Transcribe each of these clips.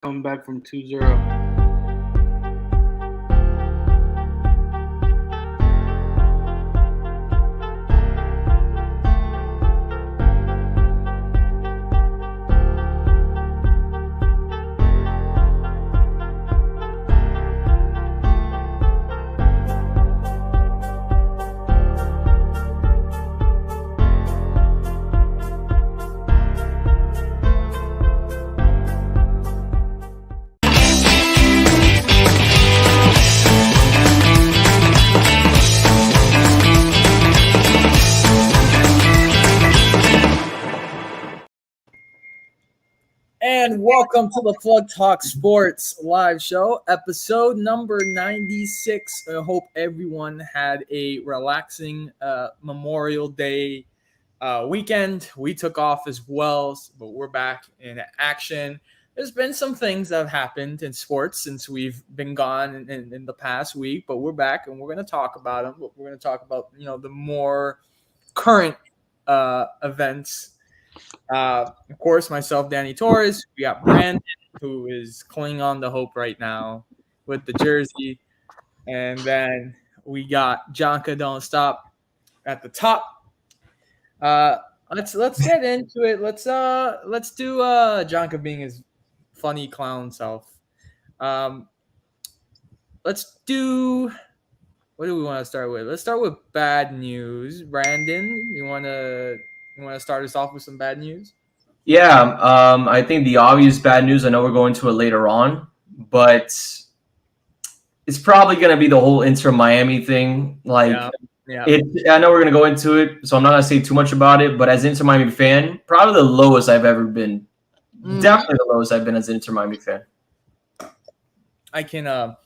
Come back from 2-0. And welcome to the Plug Talk Sports live show, episode number 96. I hope everyone had a relaxing Memorial Day weekend. We took off as well, but we're back in action. There's been some things that have happened in sports since we've been gone in the past week, but we're back and we're going to talk about them. We're going to talk about, the more current events. Of course, myself, Danny Torres. We got Brandon, who is clinging on to hope right now with the jersey, and then we got Jonka Don't Stop at the top. Let's get into it. Let's do Jonka being his funny clown self. Let's do. What do we want to start with? Let's start with bad news. Brandon, you want to start us off with some bad news? Yeah, I think the obvious bad news, I know we're going to it later on, but it's probably going to be the whole Inter Miami thing. I know we're going to go into it, so I'm not going to say too much about it, but as an Inter Miami fan, probably the lowest I've ever been. Definitely the lowest I've been as an Inter Miami fan. I can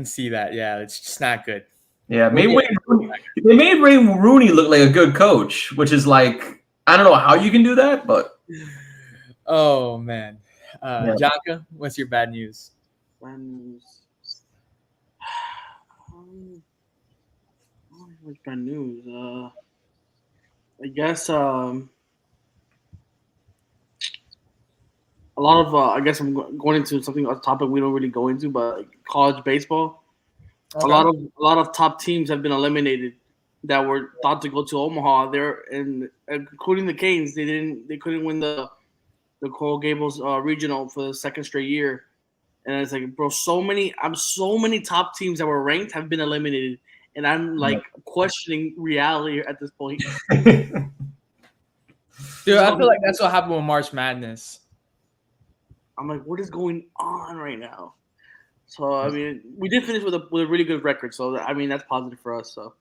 see that. Yeah, it's just not good. Yeah, they made Wayne Rooney look like a good coach, which is like, I don't know how you can do that, but. Oh, man. Jonka, what's your bad news? Bad news. What's bad news? I guess a lot of I guess I'm going into something, a topic we don't really go into, but like college baseball. Okay. A lot of top teams have been eliminated that were thought to go to Omaha. Including the Canes. They couldn't win the Coral Gables regional for the second straight year. And it's like, bro, so many top teams that were ranked have been eliminated, and I'm like questioning reality at this point. Dude, I feel like that's what happened with March Madness. I'm like, what is going on right now? So I mean, we did finish with a really good record. So I mean, that's positive for us. So.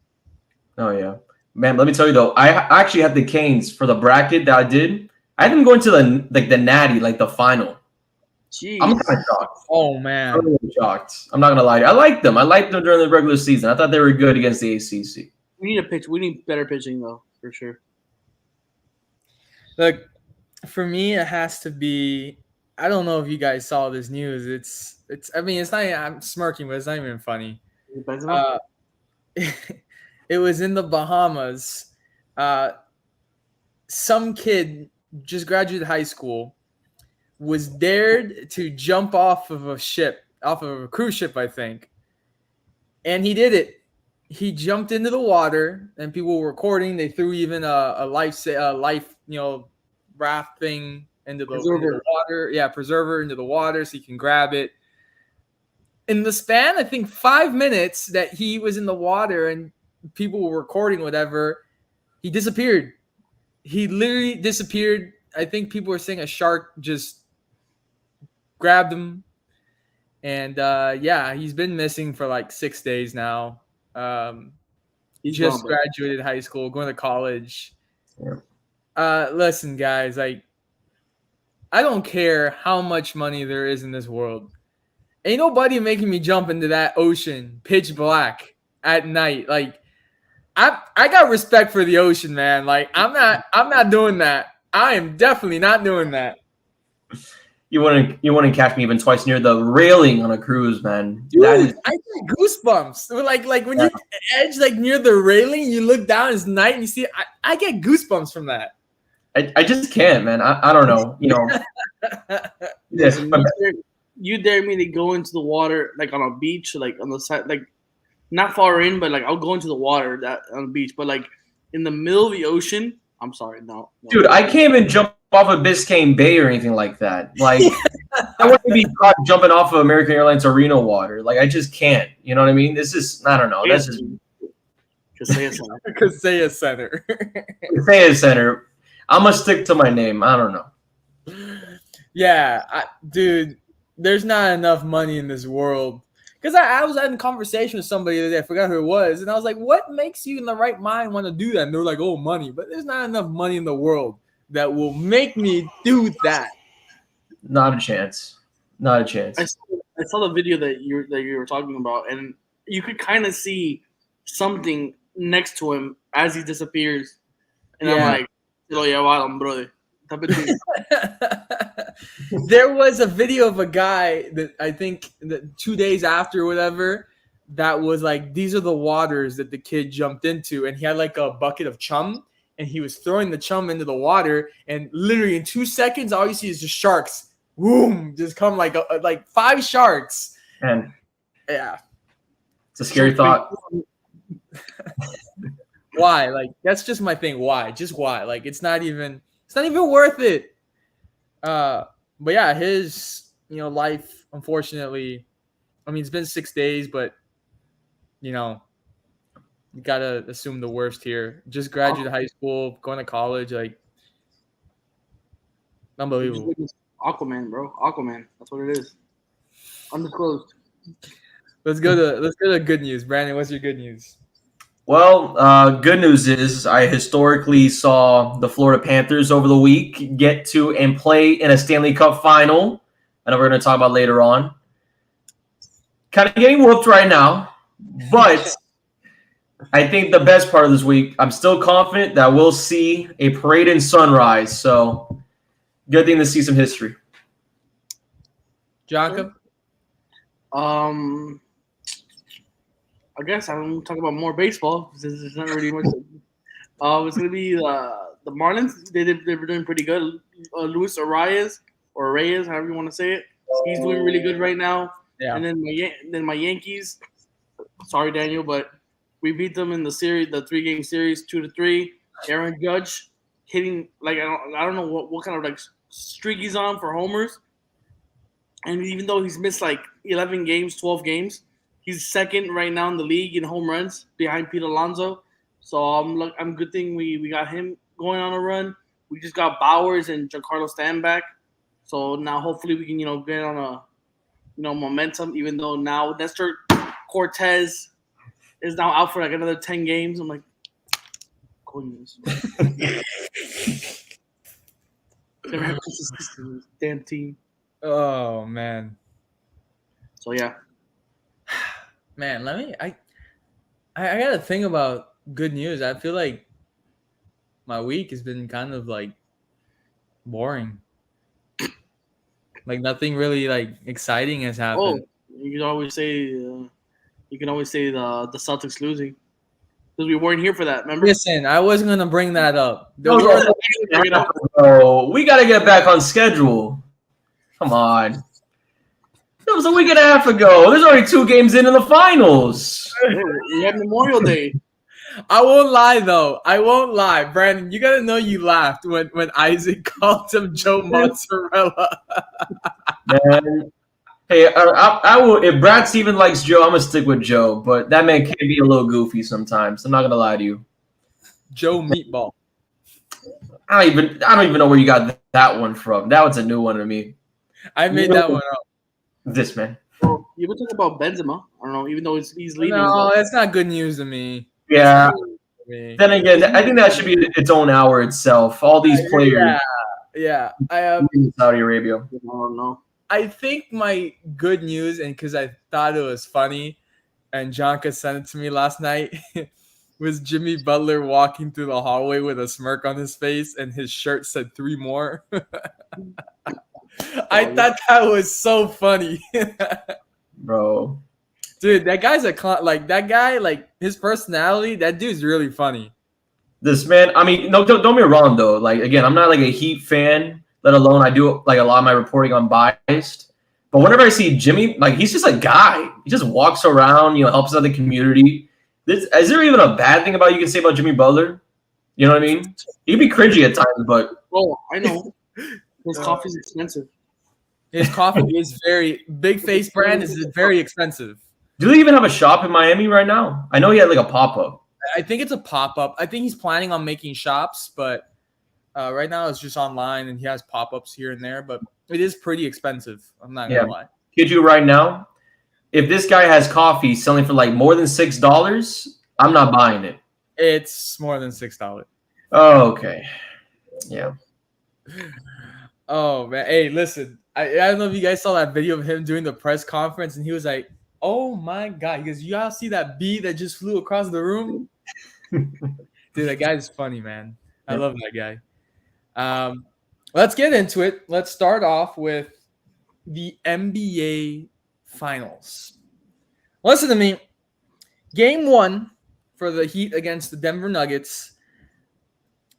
Oh yeah, man. Let me tell you though, I actually had the Canes for the bracket that I did. I had them going to the Natty, like the final. Jeez. I'm kind of shocked. Oh man, I'm really shocked. I'm not gonna lie. I liked them. I liked them during the regular season. I thought they were good against the ACC. We need a pitch. We need better pitching though, for sure. Look, for me, it has to be. I don't know if you guys saw this news. It's. I mean, it's not. I'm smirking, but it's not even funny. It was in the Bahamas. Some kid just graduated high school, was dared to jump off of a cruise ship, I think. And he did it. He jumped into the water, and people were recording. They threw even a life raft thing into the water. Yeah, preserver into the water so you can grab it. In the span, I think 5 minutes that he was in the water and people were recording whatever, he disappeared. He literally disappeared. I think people were saying a shark just grabbed him. And he's been missing for like 6 days now. He just graduated high school, going to college. Yeah. Listen, guys, like, I don't care how much money there is in this world. Ain't nobody making me jump into that ocean, pitch black at night. Like, I got respect for the ocean, man. Like, I'm not doing that. I am definitely not doing that. You wouldn't catch me even twice near the railing on a cruise, man. Dude, I get goosebumps. Like when you edge like near the railing, you look down, it's night, and you see. I get goosebumps from that. I just can't, man. I don't know. Listen, you dare me to go into the water like on a beach, like on the side, like not far in, but like I'll go into the water that on the beach, but like in the middle of the ocean. I'm sorry, no. Dude, I can't even jump off of Biscayne Bay or anything like that. Like, I wouldn't be caught jumping off of American Airlines or Reno water. Like, I just can't. You know what I mean? This is, I don't know. That's just Kaseya Center. Kaseya Center. I'm gonna stick to my name. I don't know. Yeah, dude, there's not enough money in this world. Because I was having a conversation with somebody the other day, I forgot who it was, and I was like, what makes you in the right mind want to do that? And they're like, oh, money. But there's not enough money in the world that will make me do that. Not a chance. Not a chance. I saw the video that you were talking about, and you could kind of see something next to him as he disappears. And I'm like, lo llevaron, brother. There was a video of a guy that I think that 2 days after or whatever that was like, these are the waters that the kid jumped into, and he had like a bucket of chum and he was throwing the chum into the water, and literally in 2 seconds all you see is just sharks, boom, just come like 5 sharks. And yeah, it's a scary thought. Why? Like, that's just my thing. Why? Just why? Like, it's not even worth it. But yeah, his life, unfortunately, I mean, it's been 6 days, but you gotta assume the worst here. Just graduated high school, going to college, like unbelievable. Aquaman, bro. Aquaman. That's what it is. Undisclosed. Let's go to good news. Brandon, what's your good news? Well, good news is I historically saw the Florida Panthers over the week get to and play in a Stanley Cup final. I know we're going to talk about later on. Kind of getting whooped right now, but I think the best part of this week, I'm still confident that we'll see a parade in sunrise. So good thing to see some history. Jacob? I guess I'm going to talk about more baseball. There's not really much. It's going to be the Marlins. They were doing pretty good. Luis Reyes, however you want to say it, he's doing really good right now. Yeah. And then my Yankees. Sorry, Daniel, but we beat them in the series, the 3-game series, 2-3. Aaron Judge hitting like I don't know what kind of like streak he's on for homers. And even though he's missed like 11 games, 12 games. He's second right now in the league in home runs behind Pete Alonso. So I'm good thing we got him going on a run. We just got Bowers and Giancarlo Stanton back. So now hopefully we can get on a momentum. Even though now Nestor Cortez is now out for like another 10 games. I'm like, damn team. Oh man. So yeah. Man, I gotta think about good news. I feel like my week has been kind of like boring. Like nothing really like exciting has happened. Oh, you can always say the Celtics losing because we weren't here for that. Remember? Listen, I wasn't gonna bring that up. We gotta get back on schedule. Come on. That was a week and a half ago. There's already 2 games in the finals. We had Memorial Day. I won't lie, though. I won't lie. Brandon, you got to know you laughed when Isaac called him Joe Mozzarella. Man. Hey, I will. If Brad Steven likes Joe, I'm going to stick with Joe. But that man can be a little goofy sometimes. I'm not going to lie to you. Joe Meatball. I don't even know where you got that one from. That was a new one to me. I made that one up. This man. Well, you were talking about Benzema. I don't know, even though he's leaving. No, that's not good news to me. Yeah. Then again, I think that should be its own hour itself. All these players. Yeah. Saudi Arabia. I don't know. I think my good news, and because I thought it was funny, and Jonka sent it to me last night, was Jimmy Butler walking through the hallway with a smirk on his face, and his shirt said 3 more. I thought that was so funny. Bro. Dude, that guy's that guy, like his personality, that dude's really funny. This man, I mean, no, don't be wrong though. Like again, I'm not like a Heat fan, let alone I do like a lot of my reporting unbiased. But whenever I see Jimmy, like he's just a guy. He just walks around, helps out the community. Is there even a bad thing about you can say about Jimmy Butler? You know what I mean? He'd be cringy at times, but I know his coffee's expensive. His coffee is very big. Face brand is very expensive. Do they even have a shop in Miami right now? I know he had like a pop up. I think it's a pop up. I think he's planning on making shops, but right now it's just online, and he has pop ups here and there. But it is pretty expensive. I'm not gonna lie. Kid you right now, if this guy has coffee selling for like more than $6, I'm not buying it. It's more than $6. Oh, okay. Yeah. Oh man. Hey, listen. I don't know if you guys saw that video of him doing the press conference, and he was like, "Oh my god!" He goes, "You all see that bee that just flew across the room?" Dude, that guy's funny, man. I love that guy. Let's get into it. Let's start off with the NBA Finals. Listen to me. Game 1 for the Heat against the Denver Nuggets.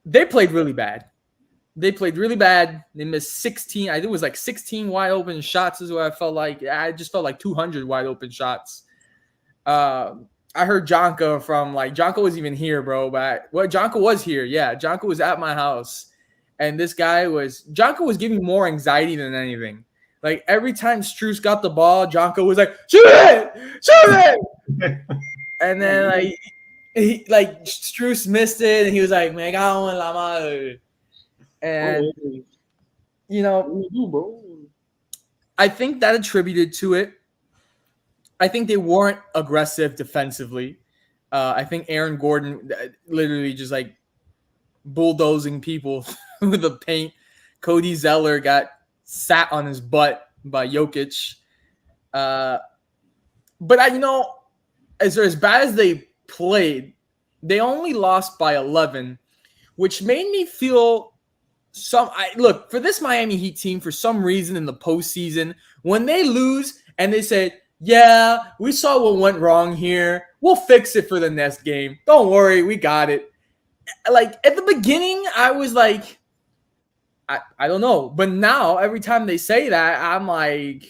They played really bad. They missed 16. I think it was like 16 wide open shots is what I felt like. I just felt like 200 wide open shots. I heard Jonko was even here, bro. But Jonko was here. Yeah, Jonko was at my house. And Jonko was giving more anxiety than anything. Like every time Strus got the ball, Jonko was like, shoot it. And then Strus missed it, and he was like, "Me cago en la madre." And I think that attributed to it. I think they weren't aggressive defensively. I think Aaron Gordon literally just like bulldozing people with the paint. Cody Zeller got sat on his butt by Jokic. But as bad as they played, they only lost by 11, which made me feel look, for this Miami Heat team, for some reason in the postseason, when they lose and they say, "Yeah, we saw what went wrong here. We'll fix it for the next game. Don't worry, we got it." Like at the beginning, I was like, I don't know. But now every time they say that, I'm like,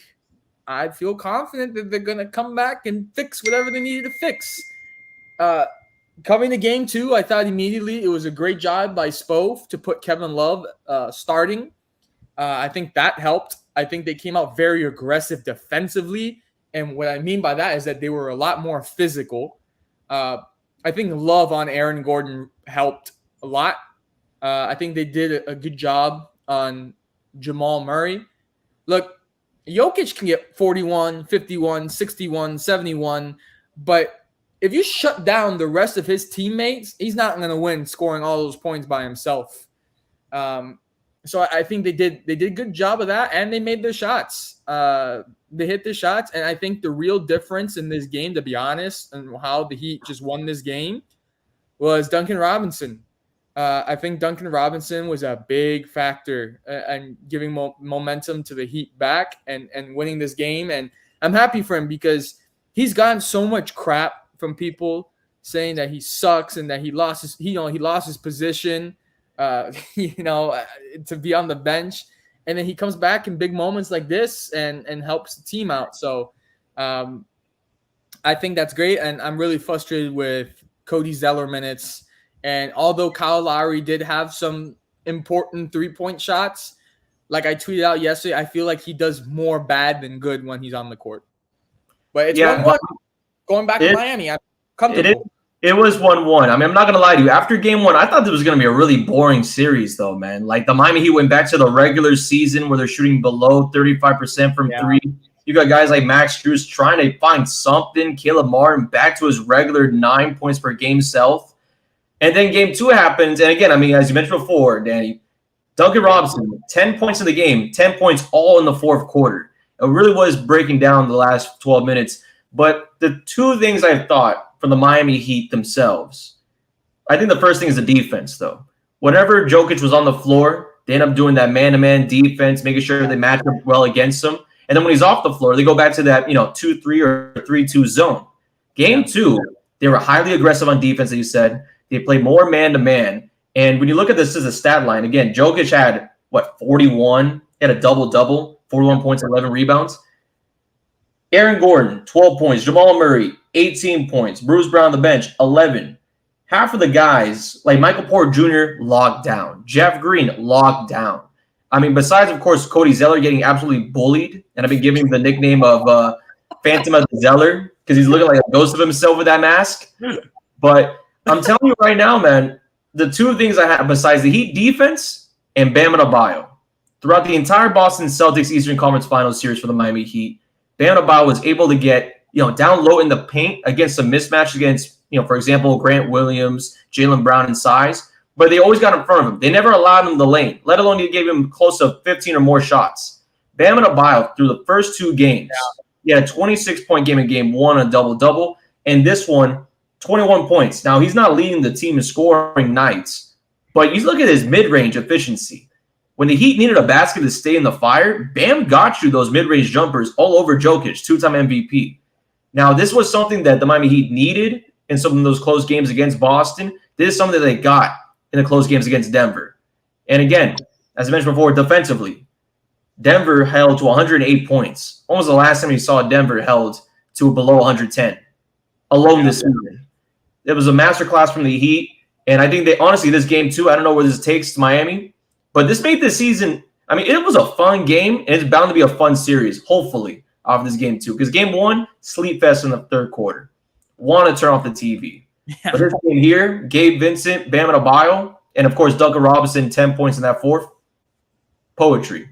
I feel confident that they're gonna come back and fix whatever they needed to fix. Coming to game 2, I thought immediately it was a great job by Spo to put Kevin Love starting. I think that helped. I think they came out very aggressive defensively. And what I mean by that is that they were a lot more physical. I think Love on Aaron Gordon helped a lot. I think they did a good job on Jamal Murray. Look, Jokic can get 41, 51, 61, 71, but if you shut down the rest of his teammates, he's not going to win scoring all those points by himself. So I think they did a good job of that, and they made their shots. They hit their shots, and I think the real difference in this game, to be honest, and how the Heat just won this game was Duncan Robinson. I think Duncan Robinson was a big factor and giving momentum to the Heat back and winning this game. And I'm happy for him because he's gotten so much crap from people saying that he sucks and that he lost his position, to be on the bench. And then he comes back in big moments like this and helps the team out. So I think that's great. And I'm really frustrated with Cody Zeller minutes. And although Kyle Lowry did have some important 3-point shots, like I tweeted out yesterday, I feel like he does more bad than good when he's on the court. But it's 1-1. Going back to Miami, I'm comfortable. It was 1-1. I mean, I'm not going to lie to you. After game 1, I thought this was going to be a really boring series, though, man. Like, the Miami Heat went back to the regular season where they're shooting below 35% from 3. You got guys like Max Strus trying to find something. Caleb Martin back to his regular 9 points per game self. And then game 2 happens. And again, I mean, as you mentioned before, Danny, Duncan Robinson, 10 points in the game, 10 points all in the fourth quarter. It really was breaking down the last 12 minutes. But the two things I thought from the Miami Heat themselves, I think the first thing is the defense, though. Whenever Jokic was on the floor, they end up doing that man-to-man defense, making sure they match up well against him. And then when he's off the floor, they go back to that, 2-3 or 3-2 zone. Game 2, they were highly aggressive on defense, as you said. They play more man-to-man. And when you look at this as a stat line, again, Jokic had, 41? He had a double-double, 41 points, 11 rebounds. Aaron Gordon, 12 points. Jamal Murray, 18 points. Bruce Brown on the bench, 11. Half of the guys, like Michael Porter Jr., locked down. Jeff Green, locked down. I mean, besides, of course, Cody Zeller getting absolutely bullied, and I've been giving him the nickname of Phantom of the Zeller because he's looking like a ghost of himself with that mask. But I'm telling you right now, man, the two things I have besides the Heat defense and Bam Adebayo, throughout the entire Boston Celtics Eastern Conference Finals series for the Miami Heat, Bam Adebayo was able to get down low in the paint against some mismatch against, for example, Grant Williams, Jaylen Brown in size, but they always got in front of him. They never allowed him the lane, let alone you gave him close to 15 or more shots. Bam Adebayo, through the first two games, he had a 26-point game in game one, a double-double, and this one, 21 points. Now, he's not leading the team in scoring nights, but you look at his mid-range efficiency. When the Heat needed a basket to stay in the fire, Bam got you those mid-range jumpers all over Jokic, two-time MVP. Now, this was something that the Miami Heat needed in some of those close games against Boston. This is something that they got in the close games against Denver. And again, as I mentioned before, defensively, Denver held to 108 points. When was the last time you saw Denver held to below 110 alone this season? It was a masterclass from the Heat. And I think honestly, this game too, I don't know where this takes Miami, but this made this season, I mean, it was a fun game, and it's bound to be a fun series, hopefully, off this game too. Because game one, sleep fest in the third quarter. Want to turn off the TV. Yeah. But this game here, Gabe Vincent, Bam Adebayo, and of course, Duncan Robinson, 10 points in that fourth. Poetry.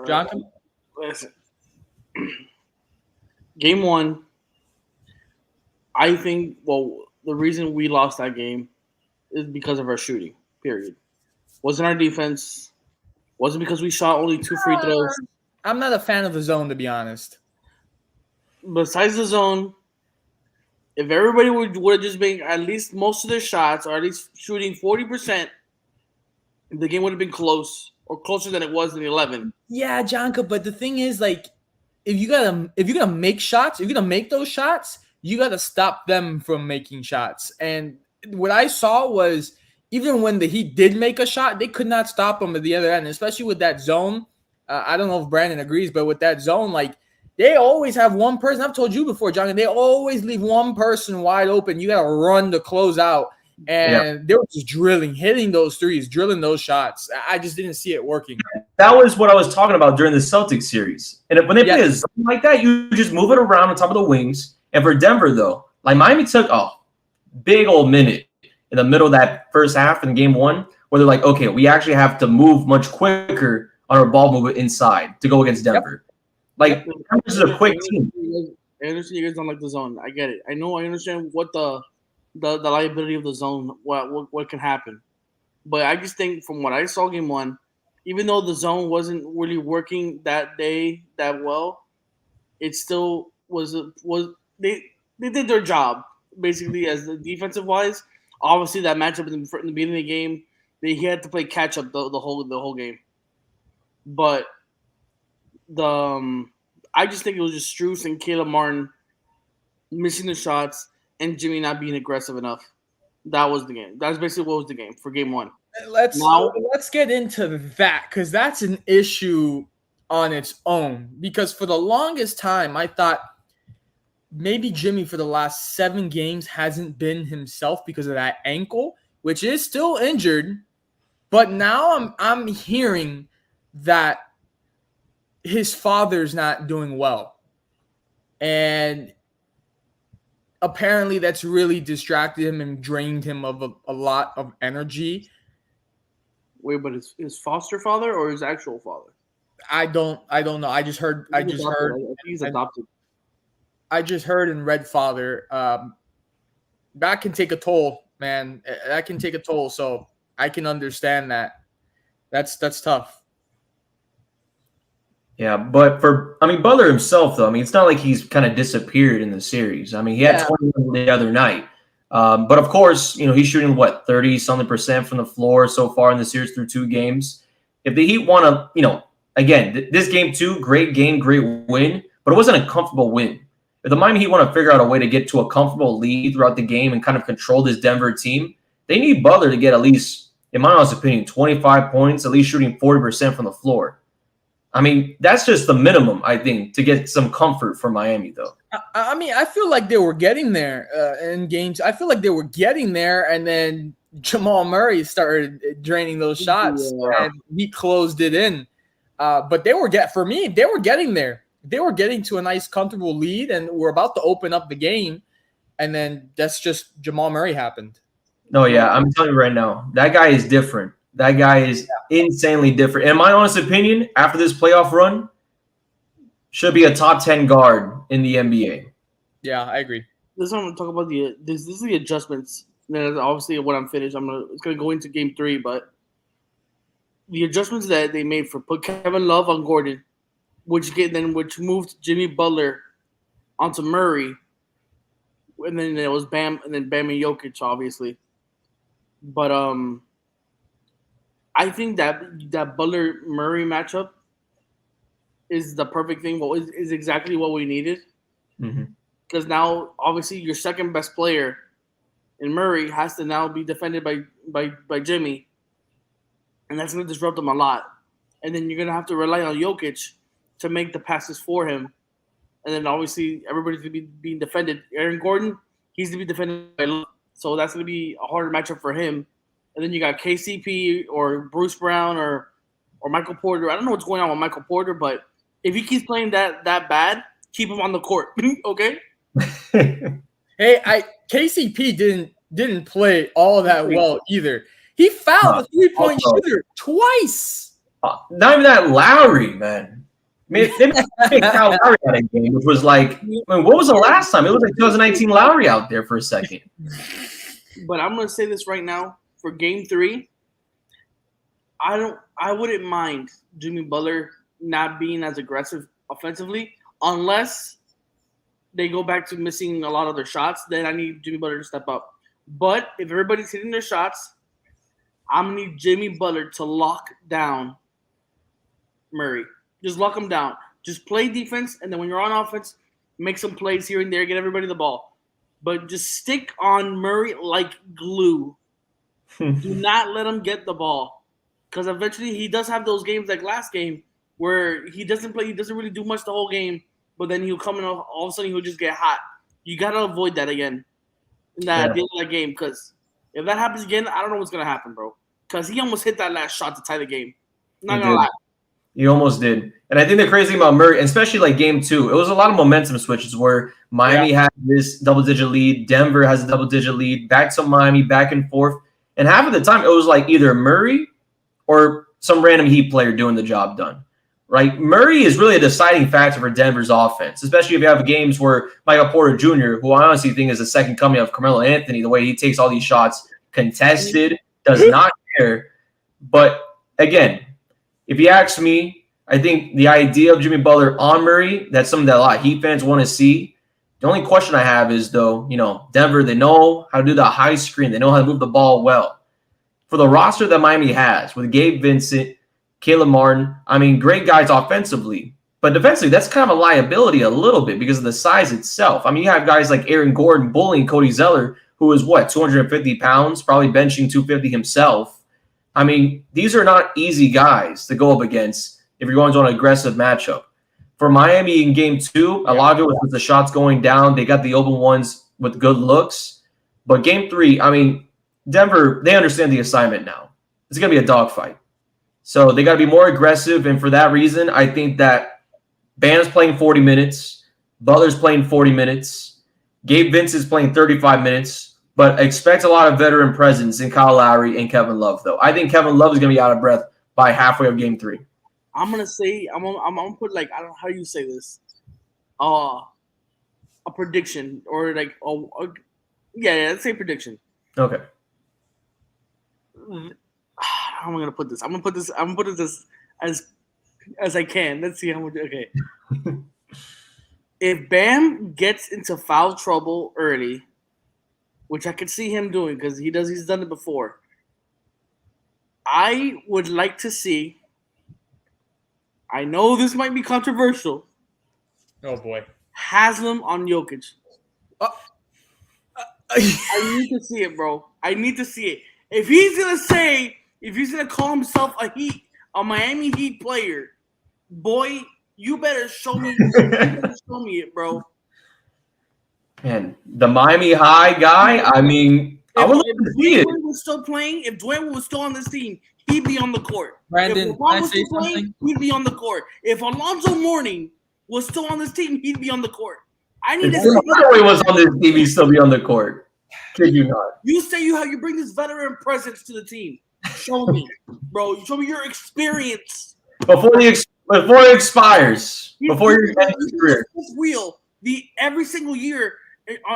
Jonathan? Listen. Game one, I think, the reason we lost that game is because of our shooting, period. Wasn't our defense. Wasn't because we shot only 2 free throws. I'm not a fan of the zone, to be honest. Besides the zone, if everybody would have just made at least most of their shots, or at least shooting 40%, the game would have been close, or closer than it was in 11. Yeah, Jonka, but the thing is, like, if you're gonna make shots, if you're gonna make those shots, you gotta stop them from making shots. And what I saw was, even when the Heat did make a shot, they could not stop them at the other end, especially with that zone. I don't know if Brandon agrees, but with that zone, like, they always have one person. I've told you before, John, they always leave one person wide open. You got to run to close out. And they were just hitting those threes, drilling those shots. I just didn't see it working. That was what I was talking about during the Celtics series. And when they play a zone like that, you just move it around on top of the wings. And for Denver, though, like Miami took a big old minute in the middle of that first half in game one, where they're like, okay, we actually have to move much quicker on our ball movement inside to go against Denver. Like, this is a quick team. I understand you guys don't like the zone. I get it. I understand what the liability of the zone, what can happen. But I just think from what I saw game one, even though the zone wasn't really working that day that well, it still was they did their job basically as the defensive wise. Obviously, that matchup in the beginning of the game, he had to play catch up the whole game. But I just think it was just Strus and Caleb Martin missing the shots and Jimmy not being aggressive enough. That was the game. That's basically what was the game for game one. Let's get into that, because that's an issue on its own. Because for the longest time, I thought maybe Jimmy for the last 7 games hasn't been himself because of that ankle, which is still injured. But now I'm hearing that his father's not doing well. And apparently that's really distracted him and drained him of a lot of energy. Wait, but his foster father or his actual father? I don't know. I just heard. I think he's adopted. I just heard and read father. That can take a toll, man. That can take a toll. So I can understand that. That's tough. Yeah, but Butler himself, though, it's not like he's kind of disappeared in the series. He had 21 the other night. But of course, he's shooting 30-something% from the floor so far in the series through 2 games. If the Heat want to, again, this game too, great game, great win, but it wasn't a comfortable win. if the Miami Heat want to figure out a way to get to a comfortable lead throughout the game and kind of control this Denver team, they need Butler to get at least, in my honest opinion, 25 points, at least shooting 40% from the floor. I mean, that's just the minimum, I think, to get some comfort for Miami, though. I mean, I feel like they were getting there in games. I feel like they were getting there, and then Jamal Murray started draining those shots, and he closed it in. But they were getting there. They were getting to a nice, comfortable lead, and we're about to open up the game, and then that's just Jamal Murray happened. No, yeah, I'm telling you right now, that guy is different. That guy is insanely different. In my honest opinion, after this playoff run, should be a top 10 guard in the NBA. Yeah, I agree. This is what I'm going to talk about. This is the adjustments. Then obviously, when I'm finished, it's going to go into Game 3. But the adjustments that they made for put Kevin Love on Gordon, which moved Jimmy Butler onto Murray, and then it was Bam and Jokic, obviously. But I think that Butler Murray matchup is the perfect thing. Is exactly what we needed. Because now, obviously, your second best player in Murray has to now be defended by Jimmy, and that's going to disrupt him a lot. And then you're going to have to rely on Jokic to make the passes for him. And then obviously everybody's going to be being defended. Aaron Gordon, he's going to be defended by Love, so that's going to be a harder matchup for him. And then you got KCP or Bruce Brown or Michael Porter. I don't know what's going on with Michael Porter, but if he keeps playing that bad, keep him on the court, okay? Hey, KCP didn't play all that well either. He fouled the 3-point shooter twice. Not even that, Lowry, man. I mean, they made Kyle Lowry out of game, which was like, I mean, what was the last time? It was like 2019 Lowry out there for a second. But I'm going to say this right now. For Game 3, I wouldn't mind Jimmy Butler not being as aggressive offensively unless they go back to missing a lot of their shots. Then I need Jimmy Butler to step up. But if everybody's hitting their shots, I'm going to need Jimmy Butler to lock down Murray. Just lock him down. Just play defense, and then when you're on offense, make some plays here and there, get everybody the ball. But just stick on Murray like glue. Do not let him get the ball, because eventually he does have those games like last game where he doesn't play. He doesn't really do much the whole game, but then he'll come in. All of a sudden, he'll just get hot. You got to avoid that again in that the end of that game, because if that happens again, I don't know what's gonna happen, bro. Because he almost hit that last shot to tie the game. I'm not gonna lie. He almost did. And I think the crazy thing about Murray, especially like Game 2, it was a lot of momentum switches where Miami had this double-digit lead, Denver has a double-digit lead, back to Miami, back and forth. And half of the time, it was like either Murray or some random Heat player doing the job done, right? Murray is really a deciding factor for Denver's offense, especially if you have games where Michael Porter Jr., who I honestly think is the second coming of Carmelo Anthony, the way he takes all these shots contested, does not care. But again, if you ask me, I think the idea of Jimmy Butler on Murray, that's something that a lot of Heat fans want to see. The only question I have is, though, Denver, they know how to do the high screen. They know how to move the ball well. For the roster that Miami has with Gabe Vincent, Caleb Martin, I mean, great guys offensively. But defensively, that's kind of a liability a little bit because of the size itself. I mean, you have guys like Aaron Gordon bullying Cody Zeller, who is, 250 pounds, probably benching 250 himself. I mean, these are not easy guys to go up against if you're going to an aggressive matchup. For Miami in Game 2, a lot of it was with the shots going down. They got the open ones with good looks. But Game 3, I mean, Denver, they understand the assignment now. It's going to be a dogfight. So they got to be more aggressive. And for that reason, I think that Bam's playing 40 minutes. Butler's playing 40 minutes. Gabe Vincent's playing 35 minutes. But expect a lot of veteran presence in Kyle Lowry and Kevin Love, though. I think Kevin Love is going to be out of breath by halfway of Game 3. I'm gonna say I'm gonna put, like, I don't know how you say this, a prediction, or like let's say prediction. Okay. How am I gonna put this? I'm gonna put this as I can. Let's see how much. Okay. If Bam gets into foul trouble early, which I could see him doing because he's done it before, I would like to see. I know this might be controversial. Oh, boy. Haslam on Jokic. I need to see it, bro. I need to see it. If he's gonna call himself a Miami Heat player, boy, you better show me. Show me it, bro. Man, the Miami High guy. I mean, I would love to see it. If Dwayne was still playing, if Dwayne was still on this team, he'd be on the court. Brandon, if LeBron was still playing, he'd be on the court. If Alonzo Mourning was still on this team, he'd be on the court. I need to see. If he was on this team, he'd still be on the court. Kid you not. You say you bring this veteran presence to the team. Show me, bro. Show me your experience before it expires. Before your career. Fifth wheel every single year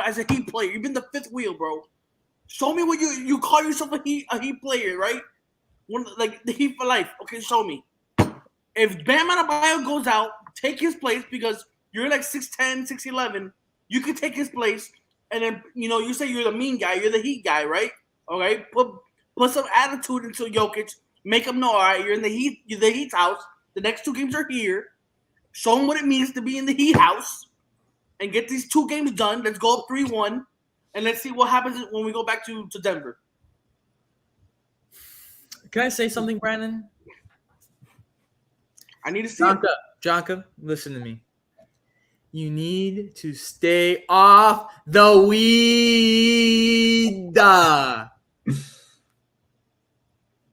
as a Heat player. You've been the fifth wheel, bro. Show me what you call yourself a Heat player, right? Like the Heat for life. Okay, show me. If Bam Adebayo goes out, take his place because you're like 6'10", 6'11". You can take his place, and then you say you're the mean guy, you're the Heat guy, right? Okay, put some attitude into Jokic, make him know, all right, you're in the Heat's house. The next 2 games are here. Show him what it means to be in the Heat house, and get these 2 games done. Let's go up 3-1, and let's see what happens when we go back to Denver. Can I say something, Brandon? I need to see Jonka, listen to me. You need to stay off the weed.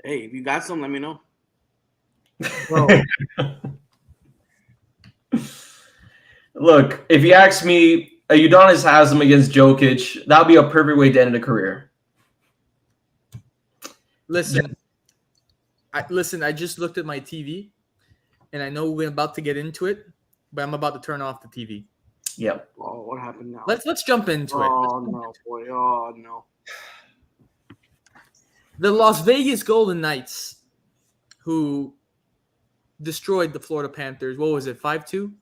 Hey, if you got some, let me know. Look, if you ask me, Udonis Haslam against Jokic, that would be a perfect way to end a career. Listen, I just looked at my TV, and I know we're about to get into it, but I'm about to turn off the TV. Yep. Oh, what happened now? Let's jump into it. Oh no, boy! Oh no. The Las Vegas Golden Knights, who destroyed the Florida Panthers. What was it, 5-2?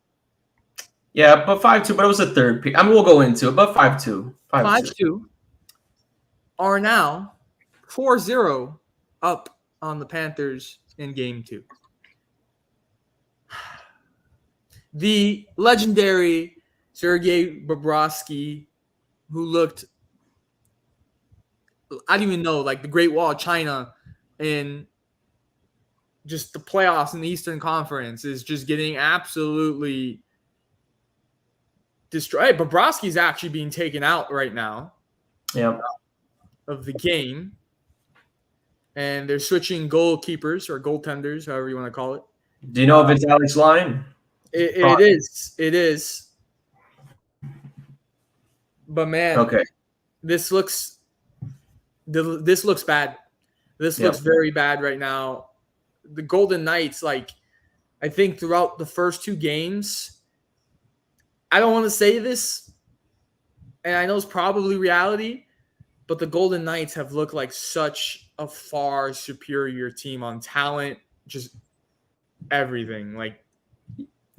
Yeah, but 5-2, but it was a third pick. I mean, we'll go into it, but 5-2. 5-2 are now 4-0 up on the Panthers in Game 2. The legendary Sergei Bobrovsky, who looked, I don't even know, like the Great Wall of China in just the playoffs in the Eastern Conference, is just getting absolutely destroyed. Bobrovsky's actually being taken out right now of the game. And they're switching goalkeepers or goaltenders, however you want to call it. Do you know if it's Alex Lyon? It is. It is. But man, okay, this looks bad. This looks very bad right now. The Golden Knights, I think throughout the first 2 games, I don't want to say this, and I know it's probably reality, but the Golden Knights have looked like such a far superior team on talent, just everything.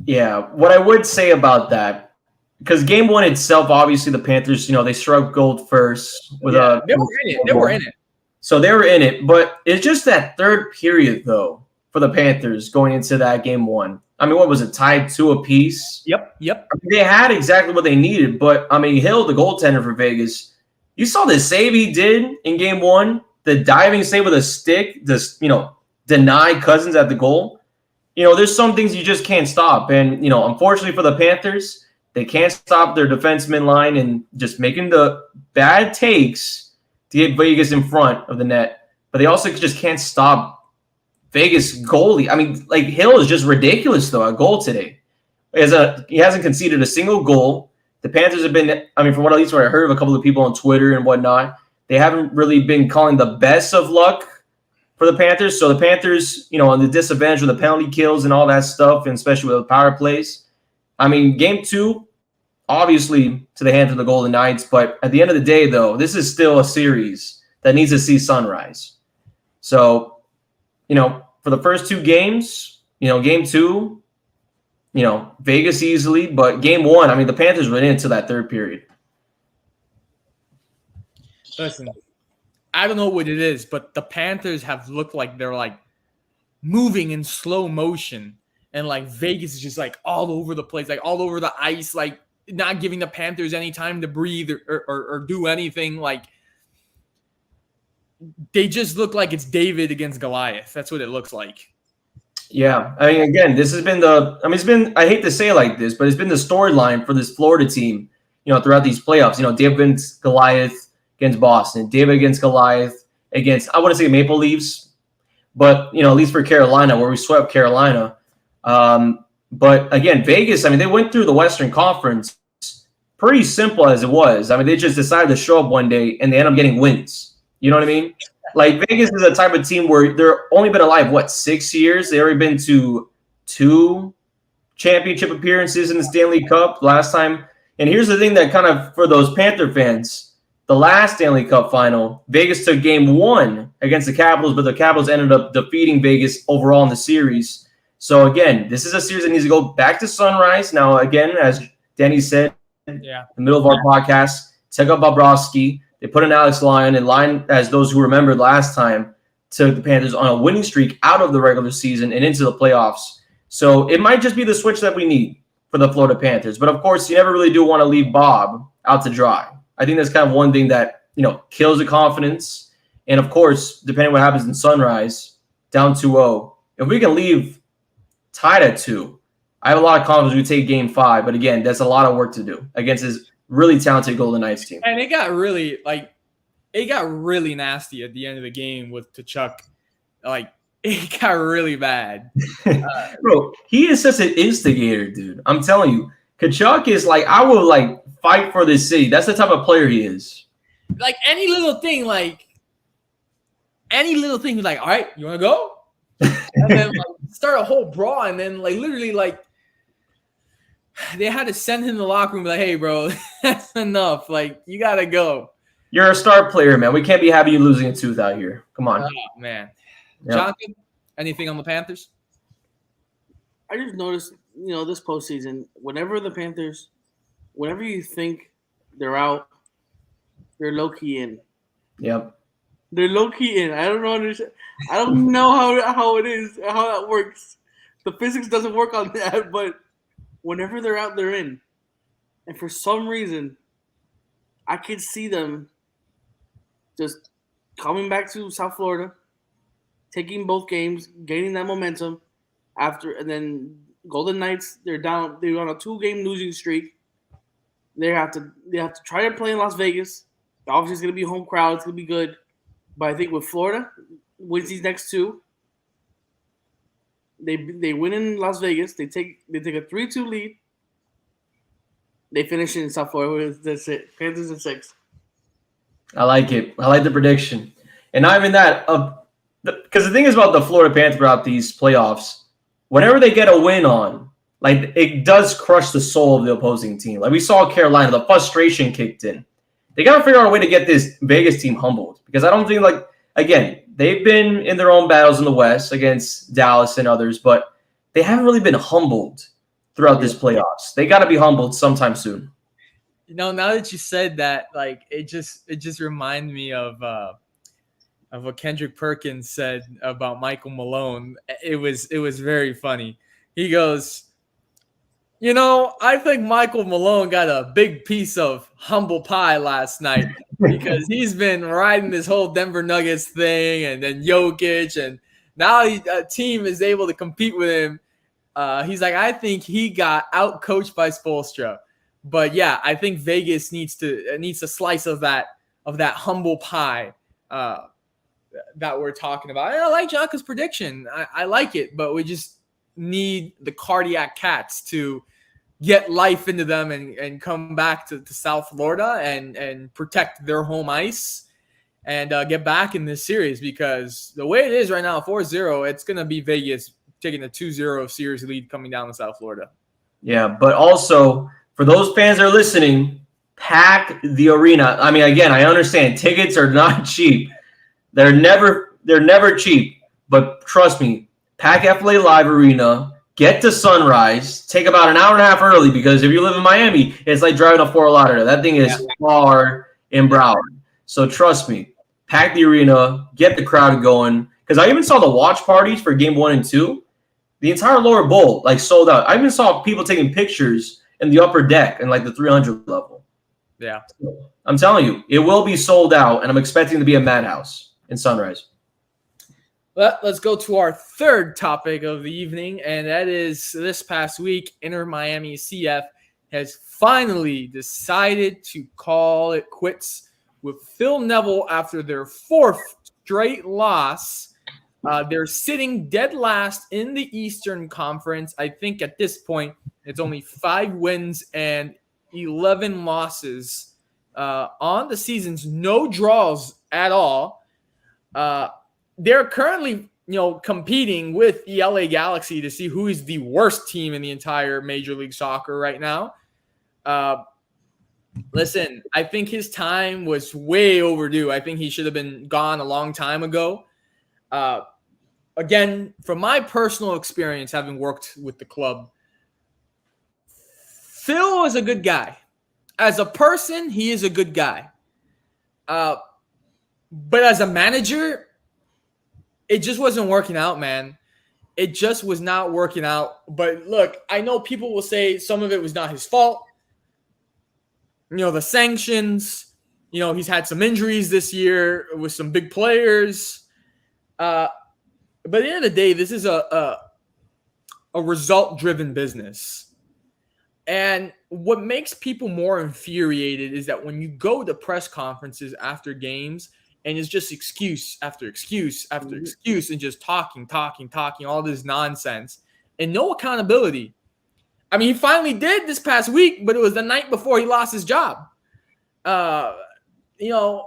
Yeah, what I would say about that, because Game 1 itself, obviously the Panthers, they struggled first with they were in it. So they were in it, but it's just that third period though for the Panthers going into that Game 1. I mean, what was it, tied 2 apiece? Yep. I mean, they had exactly what they needed, but I mean, Hill, the goaltender for Vegas, you saw the save he did in Game 1, the diving save with a stick, deny Cousins at the goal. There's some things you just can't stop. And, unfortunately for the Panthers, they can't stop their defenseman line and just making the bad takes to get Vegas in front of the net. But they also just can't stop Vegas goalie. I mean, Hill is just ridiculous, though, at goal today. He hasn't conceded a single goal. The Panthers have been, from what at least what I heard of a couple of people on Twitter and whatnot, they haven't really been calling the best of luck for the Panthers. So the Panthers, on the disadvantage of the penalty kills and all that stuff, and especially with the power plays. I mean, Game 2, obviously to the hands of the Golden Knights. But at the end of the day, though, this is still a series that needs to see sunrise. So, for the first 2 games, Game 2, Vegas easily. But Game 1, the Panthers went into that third period. Listen, I don't know what it is, but the Panthers have looked like they're moving in slow motion, and Vegas is just all over the place, all over the ice, not giving the Panthers any time to breathe or do anything. Like, they just look like it's David against Goliath. That's what it looks like. Yeah. I mean, again, this has been it's been, I hate to say it like this, but it's been the storyline for this Florida team, throughout these playoffs. David against Goliath against Boston, David against Goliath against, I want to say Maple Leafs, but, at least for Carolina, where we swept Carolina. But again, Vegas, I mean, they went through the Western Conference pretty simple as it was. I mean, they just decided to show up one day and they end up getting wins. You know what I mean? Like, Vegas is a type of team where they're only been alive, 6 years? They've already been to 2 championship appearances in the Stanley Cup last time. And here's the thing that kind of, for those Panther fans, the last Stanley Cup final, Vegas took game 1 against the Capitals, but the Capitals ended up defeating Vegas overall in the series. So, again, this is a series that needs to go back to Sunrise. Now, again, as Danny said in the middle of our podcast, check out Bobrovsky. They put in Alex Lyon, and Lyon, as those who remembered last time, took the Panthers on a winning streak out of the regular season and into the playoffs. So it might just be the switch that we need for the Florida Panthers. But, of course, you never really do want to leave Bob out to dry. I think that's kind of one thing that, kills the confidence. And, of course, depending on what happens in Sunrise, down 2-0, if we can leave tied at 2, I have a lot of confidence we take game 5. But, again, that's a lot of work to do against this really talented Golden Knights team. And it got really nasty at the end of the game with Tkachuk. Like, it got really bad. Bro, he is such an instigator, dude. I'm telling you. Tkachuk is like, I will fight for this city. That's the type of player he is. Like, any little thing, he's like, all right, you want to go? And then start a whole brawl, and then literally they had to send him to the locker room, like, hey, bro, that's enough. Like, you got to go. You're a star player, man. We can't be having you losing a tooth out here. Come on. Oh, man. Yep. Jonathan, anything on the Panthers? I just noticed, this postseason, whenever you think they're out, they're low-key in. Yep. They're low-key in. I don't know. I don't know how it is, how that works. The physics doesn't work on that, but whenever they're out, they're in. And for some reason, I could see them just coming back to South Florida, taking both games, gaining that momentum and then Golden Knights, they're on a 2-game losing streak. They have to try to play in Las Vegas. Obviously, it's going to be home crowd. It's going to be good. But I think with Florida, wins these next 2, they win in Las Vegas. They take a 3-2 lead. They finish in South Florida with the Panthers in 6. I like it. I like the prediction. And not even that, because the thing is about the Florida Panthers throughout these playoffs, whenever they get a win on, it does crush the soul of the opposing team. Like we saw Carolina, the frustration kicked in. They got to figure out a way to get this Vegas team humbled, because I don't think, again, they've been in their own battles in the West against Dallas and others, but they haven't really been humbled throughout this playoffs. They got to be humbled sometime soon. Now that you said that, it just reminded me of what Kendrick Perkins said about Michael Malone. It was very funny. He goes, I think Michael Malone got a big piece of humble pie last night because he's been riding this whole Denver Nuggets thing, and then Jokic, and now a team is able to compete with him. He's like, I think he got out-coached by Spoelstra. But yeah, I think Vegas needs a slice of that humble pie that we're talking about. And I like Jaka's prediction. I like it, but we just need the cardiac cats to get life into them and come back to South Florida and protect their home ice and get back in this series, because the way it is right now, 4-0, it's going to be Vegas taking a 2-0 series lead coming down to South Florida. Yeah, but also for those fans that are listening, pack the arena. I mean, again, I understand tickets are not cheap. They're never cheap. But trust me, pack FLA Live Arena, get to Sunrise, take about an hour and a half early, because if you live in Miami, it's like driving a Fort Lauderdale. That thing is far in Broward. So trust me, pack the arena, get the crowd going. Because I even saw the watch parties for game 1 and 2. The entire lower bowl sold out. I even saw people taking pictures in the upper deck and like the 300 level. Yeah. I'm telling you, it will be sold out, and I'm expecting to be a madhouse in Sunrise. Well, let's go to our third topic of the evening, and that is this past week, Inter Miami CF has finally decided to call it quits with Phil Neville after their fourth straight loss. They're sitting dead last in the Eastern Conference. I think at this point, it's only 5 wins and 11 losses on the seasons, no draws at all. They're currently, competing with the LA Galaxy to see who is the worst team in the entire Major League Soccer right now. Listen, I think his time was way overdue. I think he should have been gone a long time ago. Again, from my personal experience, having worked with the club, Phil is a good guy. As a person, he is a good guy. But as a manager, it just wasn't working out, man. It just was not working out. But look, I know people will say some of it was not his fault. The sanctions, he's had some injuries this year with some big players. But at the end of the day, this is a result-driven business. And what makes people more infuriated is that when you go to press conferences after games and it's just excuse after excuse after excuse and just talking, all this nonsense and no accountability. I mean, he finally did this past week, but it was the night before he lost his job. At a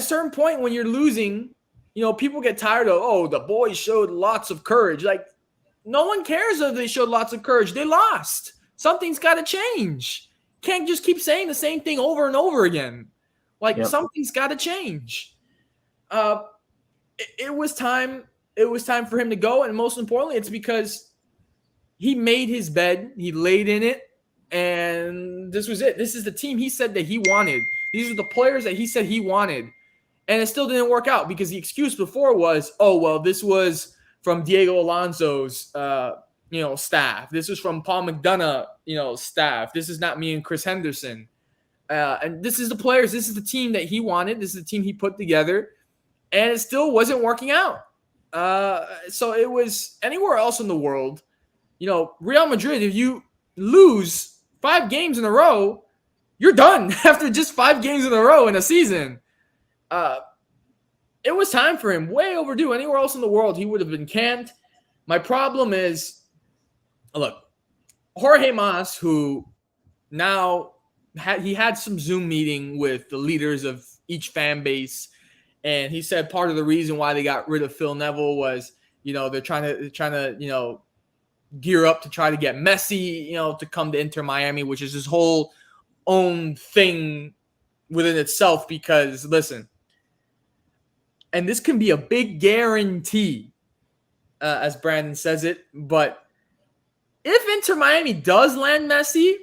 certain point when you're losing, people get tired of, the boys showed lots of courage. Like, no one cares if they showed lots of courage. They lost. Something's got to change. Can't just keep saying the same thing over and over again. Something's got to change. It was time. It was time for him to go, and most importantly, it's because he made his bed. He laid in it, and this was it. This is the team he said that he wanted. These are the players that he said he wanted, and it still didn't work out because the excuse before was, this was from Diego Alonso's, staff. This is from Paul McDonough, staff. This is not me and Chris Henderson. And this is the players. This is the team that he wanted. This is the team he put together. And it still wasn't working out. So it was anywhere else in the world. Real Madrid, if you lose 5 games in a row, you're done after just 5 games in a row in a season. It was time for him. Way overdue. Anywhere else in the world, he would have been canned. My problem is, look, Jorge Mas, who now he had some Zoom meeting with the leaders of each fan base, and he said part of the reason why they got rid of Phil Neville was, they're trying to gear up to try to get Messi, to come to Inter Miami, which is his whole own thing within itself. Because listen. And this can be a big guarantee, as Brandon says it. But if Inter Miami does land Messi,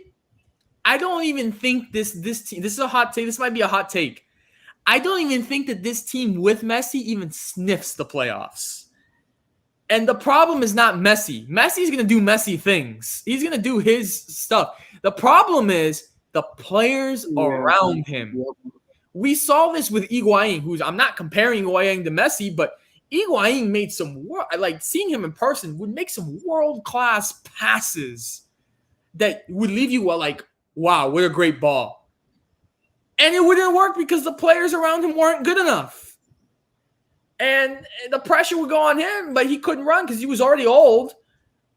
I don't even think this team. This is a hot take. This might be a hot take. I don't even think that this team with Messi even sniffs the playoffs. And the problem is not Messi. Messi's going to do Messi things. He's going to do his stuff. The problem is the players around him. We saw this with Higuain, I'm not comparing Higuain to Messi, but Higuain made seeing him in person would make some world-class passes that would leave you wow, what a great ball. And it wouldn't work because the players around him weren't good enough. And the pressure would go on him, but he couldn't run because he was already old.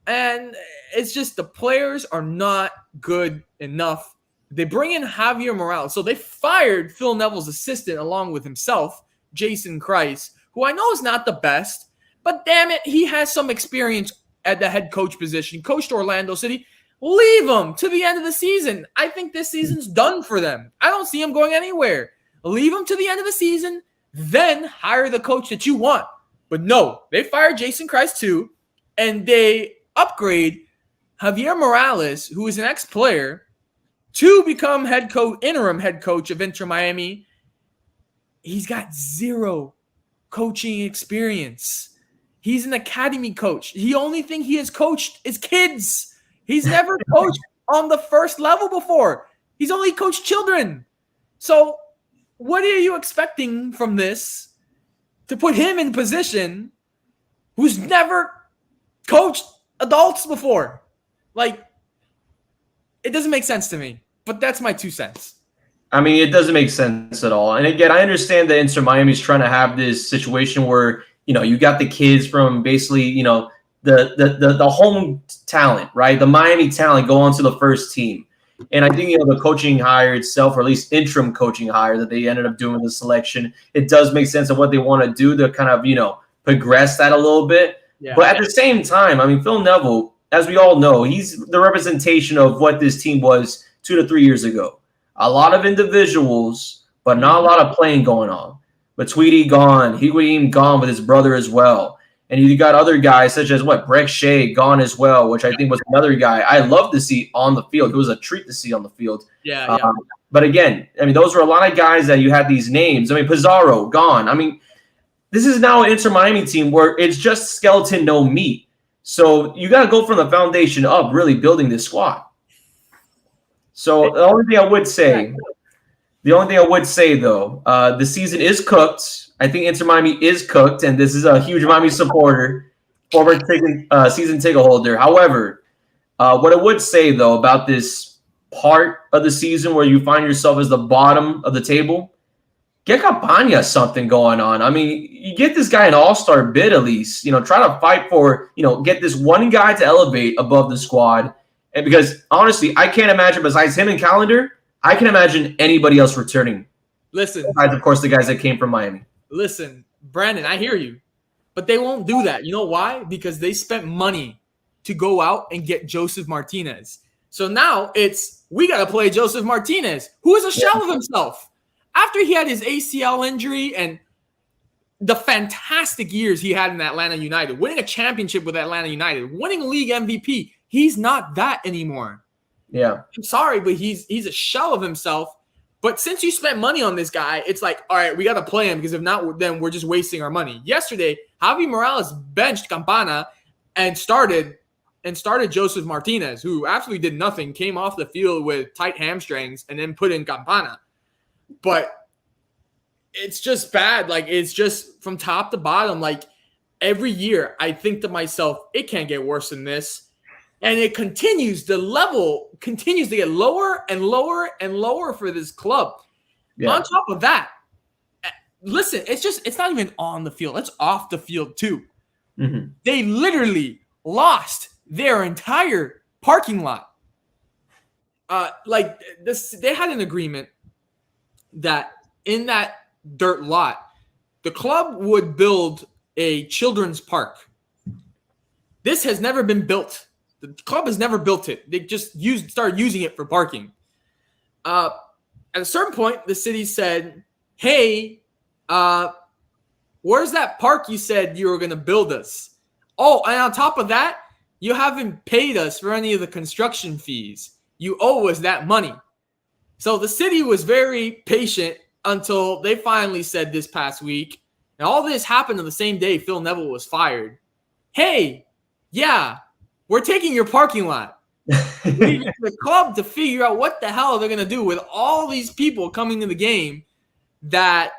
And it's just the players are not good enough. They bring in Javier Morales. So they fired Phil Neville's assistant along with himself, Jason Kreis, who I know is not the best, but damn it, he has some experience at the head coach position. Coached Orlando City. Leave him to the end of the season. I think this season's done for them. I don't see him going anywhere. Leave him to the end of the season, then hire the coach that you want. But no, they fired Jason Kreis too, and they upgrade Javier Morales, who is an ex-player, to become interim head coach of Inter Miami. He's got 0 coaching experience. He's an academy coach. The only thing he has coached is kids. He's never coached on the first level before. He's only coached children. So what are you expecting from this to put him in position who's never coached adults before? Like, it doesn't make sense to me, but that's my 2 cents. I mean, it doesn't make sense at all. And again, I understand that Inter Miami's trying to have this situation where, you got the kids from basically, the home talent, right? The Miami talent go onto the first team. And I think, the coaching hire itself, or at least interim coaching hire that they ended up doing the selection, it does make sense of what they want to do to kind of, progress that a little bit. Yeah. But at the same time, I mean, Phil Neville, as we all know, he's the representation of what this team was 2 to 3 years ago. A lot of individuals, but not a lot of playing going on. But Tweedy gone, Higuain gone with his brother as well. And you got other guys such as Breck Shea gone as well, which I think was another guy I love to see on the field. It was a treat to see on the field. Yeah. But again, I mean, those were a lot of guys that you had these names. I mean, Pizarro gone. I mean, this is now an Inter Miami team where it's just skeleton, no meat. So you got to go from the foundation up, really building this squad. So the only thing I would say, though, the season is cooked. I think Inter Miami is cooked, and this is a huge Miami supporter, former season ticket holder. However, what I would say, though, about this part of the season where you find yourself as the bottom of the table, get Campagna something going on. I mean, you get this guy an all-star bid at least. Try to fight for, get this one guy to elevate above the squad. And because, honestly, I can't imagine, besides him and Calendar, I can imagine anybody else returning. Listen. Besides, of course, the guys that came from Miami. Listen, Brandon, I hear you. But they won't do that. You know why? Because they spent money to go out and get Joseph Martinez. So now we got to play Joseph Martinez, who is a shell of himself. After he had his ACL injury and the fantastic years he had in Atlanta United, winning a championship with Atlanta United, winning league MVP, he's not that anymore. Yeah. I'm sorry, but he's a shell of himself. But since you spent money on this guy, it's like, all right, we got to play him because if not, then we're just wasting our money. Yesterday, Javi Morales benched Campana and started Joseph Martinez, who absolutely did nothing, came off the field with tight hamstrings and then put in Campana. But it's just bad. Like, it's just from top to bottom. Like, every year I think to myself, it can't get worse than this. And it continues, the level continues to get lower and lower and lower for this club. Yeah. On top of that, listen, it's not even on the field. It's off the field too. Mm-hmm. They literally lost their entire parking lot. They had an agreement that in that dirt lot, the club would build a children's park. This has never been built. The club has never built it. They just started using it for parking. At a certain point, the city said, hey, where's that park you said you were going to build us? Oh, and on top of that, you haven't paid us for any of the construction fees. You owe us that money. So the city was very patient until they finally said this past week, and all this happened on the same day Phil Neville was fired. Hey, yeah, we're taking your parking lot. We need the club to figure out what the hell they're going to do with all these people coming to the game that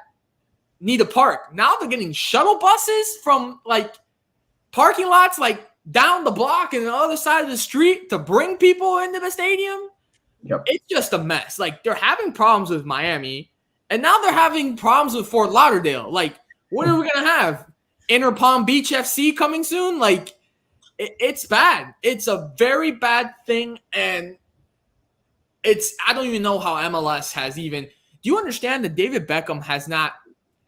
need a park. Now they're getting shuttle buses from parking lots down the block and the other side of the street to bring people into the stadium. Yep. It's just a mess. They're having problems with Miami, and now they're having problems with Fort Lauderdale. What are we going to have? Inter Palm Beach FC coming soon? It's bad. It's a very bad thing, and I don't even know how MLS has even. Do you understand that David Beckham has not?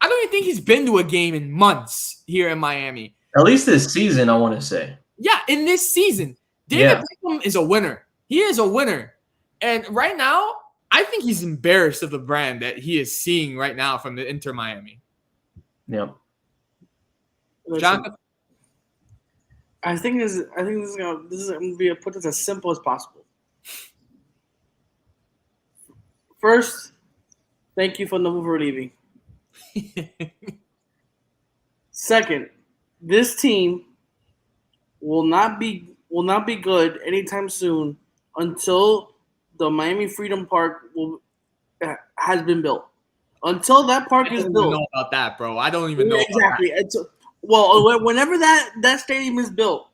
I don't even think he's been to a game in months here in Miami. At least this season, I want to say. Yeah, in this season, David Beckham is a winner. He is a winner, and right now, I think he's embarrassed of the brand that he is seeing right now from the Inter Miami. Yep. Jonathan? I think this is going to be put this as simple as possible. First, thank you for Novo for leaving. Second, this team will not be will not be good anytime soon until the Miami Freedom Park has been built. Until that park is I don't built. even know about that, bro. I don't even know exactly. Well, whenever that stadium is built,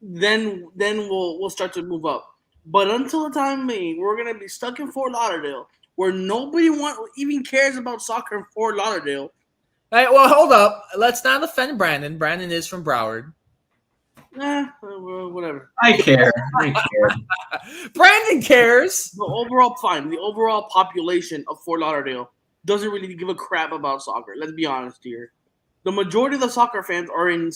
then we'll start to move up. But until the time being, we're gonna be stuck in Fort Lauderdale, where nobody even cares about soccer in Fort Lauderdale. Hey, well, hold up. Let's not offend Brandon. Brandon is from Broward. Whatever. I care. I care. Brandon cares. The overall population of Fort Lauderdale doesn't really give a crap about soccer. Let's be honest here. The majority of the soccer fans are in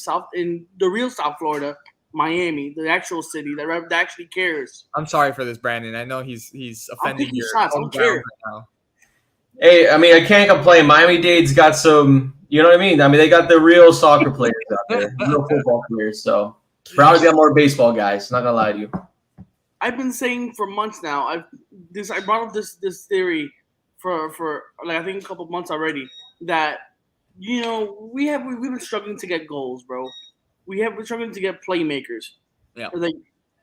the real South Florida, Miami, the actual city that actually cares. I'm sorry for this, Brandon. I know he's offending your shots. I don't care. right now. Hey, I mean, I can't complain. Miami-Dade's got some, you know what I mean? I mean, they got the real soccer players out there, real football players. So Browns got more baseball guys. Not gonna lie to you. I've been saying for months now. I brought up this theory for like I think a couple of months already that we've been struggling to get goals, bro. We've been struggling to get playmakers. Yeah. Like,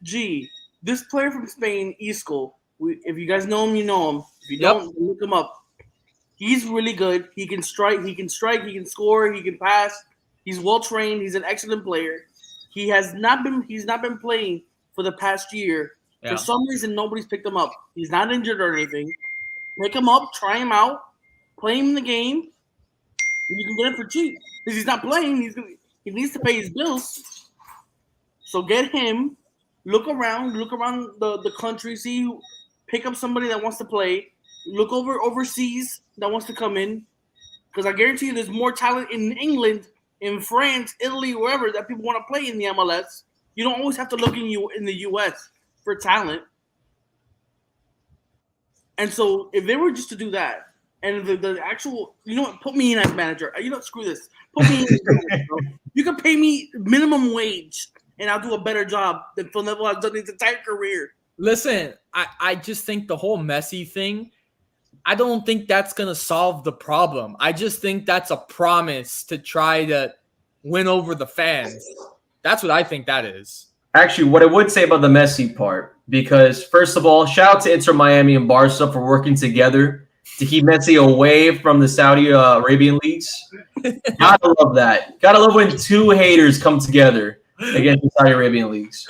gee, this player from Spain, Isco. If you guys know him, you know him. If you don't, look him up. He's really good. He can strike. He can score. He can pass. He's well trained. He's an excellent player. He's not been playing for the past year. Yeah. For some reason, nobody's picked him up. He's not injured or anything. Pick him up, try him out, play him in the game, and you can get him for cheap. Because he's not playing, he needs to pay his bills. So get him. Look around the country. Pick up somebody that wants to play. Look overseas that wants to come in. Because I guarantee you, there's more talent in England, in France, Italy, wherever that people want to play in the MLS. You don't always have to look in the U.S. for talent. And so if they were just to do that, and the actual, put me in as manager. Screw this. Put me in as manager, bro. You can pay me minimum wage, and I'll do a better job than Phil Neville has done his entire career. Listen, I just think the whole Messi thing, I don't think that's going to solve the problem. I just think that's a promise to try to win over the fans. That's what I think that is. Actually, what I would say about the Messi part, because first of all, shout out to Inter Miami and Barca for working together to keep Messi away from the Saudi Arabian leagues. Gotta love that. Gotta love when two haters come together against the Saudi Arabian leagues.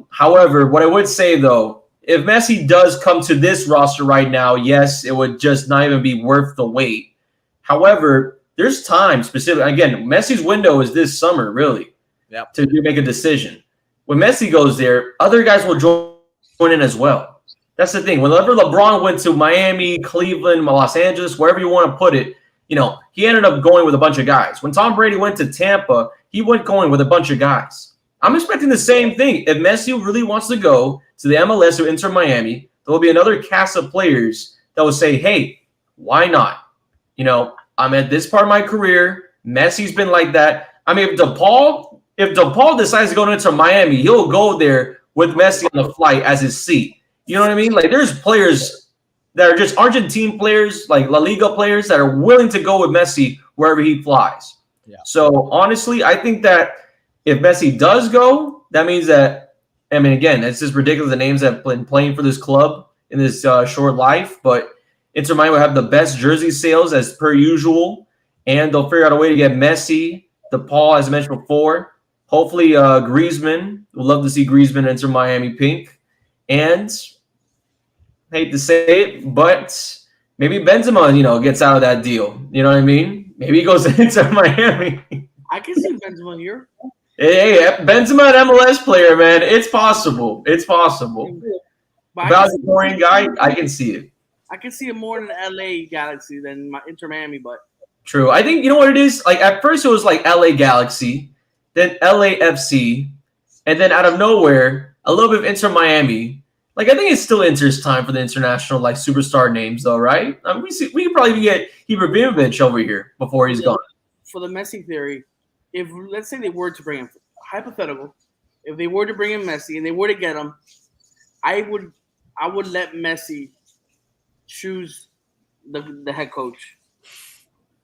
However, what I would say though, if Messi does come to this roster right now, yes, it would just not even be worth the wait. However, there's time specific. Again, Messi's window is this summer, really, to make a decision. When Messi goes there, other guys will join in as well. That's the thing. Whenever LeBron went to Miami, Cleveland, Los Angeles, wherever you want to put it, he ended up going with a bunch of guys. When Tom Brady went to Tampa, he went going with a bunch of guys. I'm expecting the same thing. If Messi really wants to go to the MLS or Inter Miami, there will be another cast of players that will say, hey, why not? I'm at this part of my career. Messi's been like that. I mean, if DePaul decides to go into Miami, he'll go there with Messi on the flight as his seat. You know what I mean? Like, there's players that are just Argentine players, like La Liga players, that are willing to go with Messi wherever he flies. Yeah. So, honestly, I think that if Messi does go, that means that, I mean, again, it's just ridiculous the names that have been playing for this club in this short life, but Inter Miami will have the best jersey sales as per usual, and they'll figure out a way to get Messi, DePaul, as I mentioned before. Hopefully, Griezmann. We'd love to see Griezmann enter Miami pink. And hate to say it, but maybe Benzema, gets out of that deal. You know what I mean? Maybe he goes into Miami. I can see Benzema here. Hey, Benzema, an MLS player, man. It's possible. It's possible. About the boring guy, I can see it. I can see it more in the LA Galaxy than my Inter Miami, but true. I think you know what it is. Like at first, it was like LA Galaxy, then LAFC, and then out of nowhere, a little bit of Inter Miami. Like I think it's still Inter's time for the international like superstar names, though, right? I mean, we could probably get Ibrahimovic over here before he's gone. For the Messi theory, if let's say they were to bring him, hypothetical, if they were to bring in Messi and they were to get him, I would let Messi choose the head coach.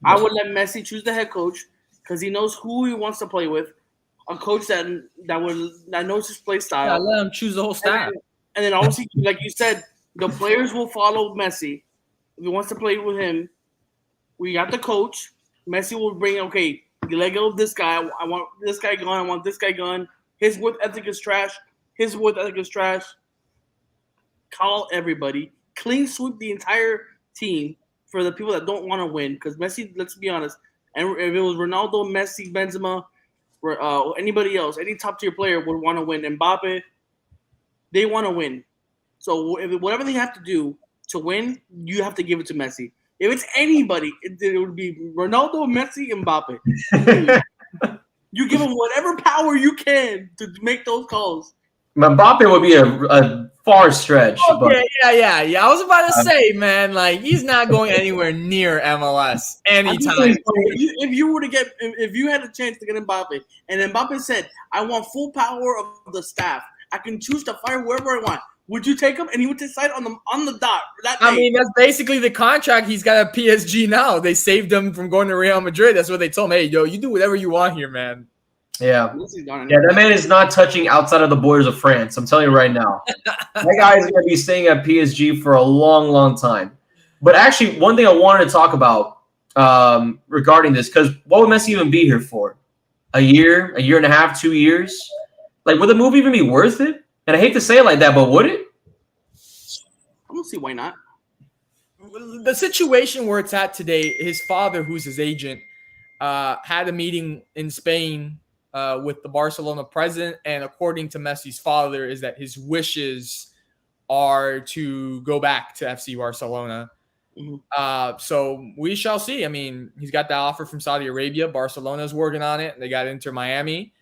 I would let Messi choose the head coach because he knows who he wants to play with. a coach that knows his play style. Yeah, let him choose the whole staff. And then obviously, like you said, the players will follow Messi. If he wants to play with him, we got the coach. Messi will bring, okay, you let go of this guy. I want this guy gone. I want this guy gone. His work ethic is trash. His work ethic is trash. Call everybody. Clean sweep the entire team for the people that don't want to win. Because Messi, let's be honest, and if it was Ronaldo, Messi, Benzema, anybody else, any top tier player would want to win. Mbappe, they want to win. So whatever they have to do to win, you have to give it to Messi. If it's anybody, it would be Ronaldo, Messi, Mbappe. You give them whatever power you can to make those calls. Mbappe would be a far stretch. Okay, yeah. I was about to say, man, like he's not going anywhere near MLS anytime. If you had a chance to get Mbappe, and Mbappe said, "I want full power of the staff. I can choose to fire whoever I want." Would you take him? And he would decide on the dot that day. I mean, that's basically the contract he's got at PSG now. They saved him from going to Real Madrid. That's what they told him. Hey, yo, you do whatever you want here, man. Yeah, that man is not touching outside of the borders of France. I'm telling you right now. That guy is going to be staying at PSG for a long, long time. But actually, one thing I wanted to talk about regarding this, because what would Messi even be here for? A year and a half, 2 years? Like, would the move even be worth it? And I hate to say it like that, but would it? I don't see why not. The situation where it's at today, his father, who's his agent, had a meeting in Spain with the Barcelona president, and according to Messi's father, is that his wishes are to go back to FC Barcelona. Mm-hmm. So we shall see. I mean, he's got that offer from Saudi Arabia. Barcelona's working on it. They got Inter Miami.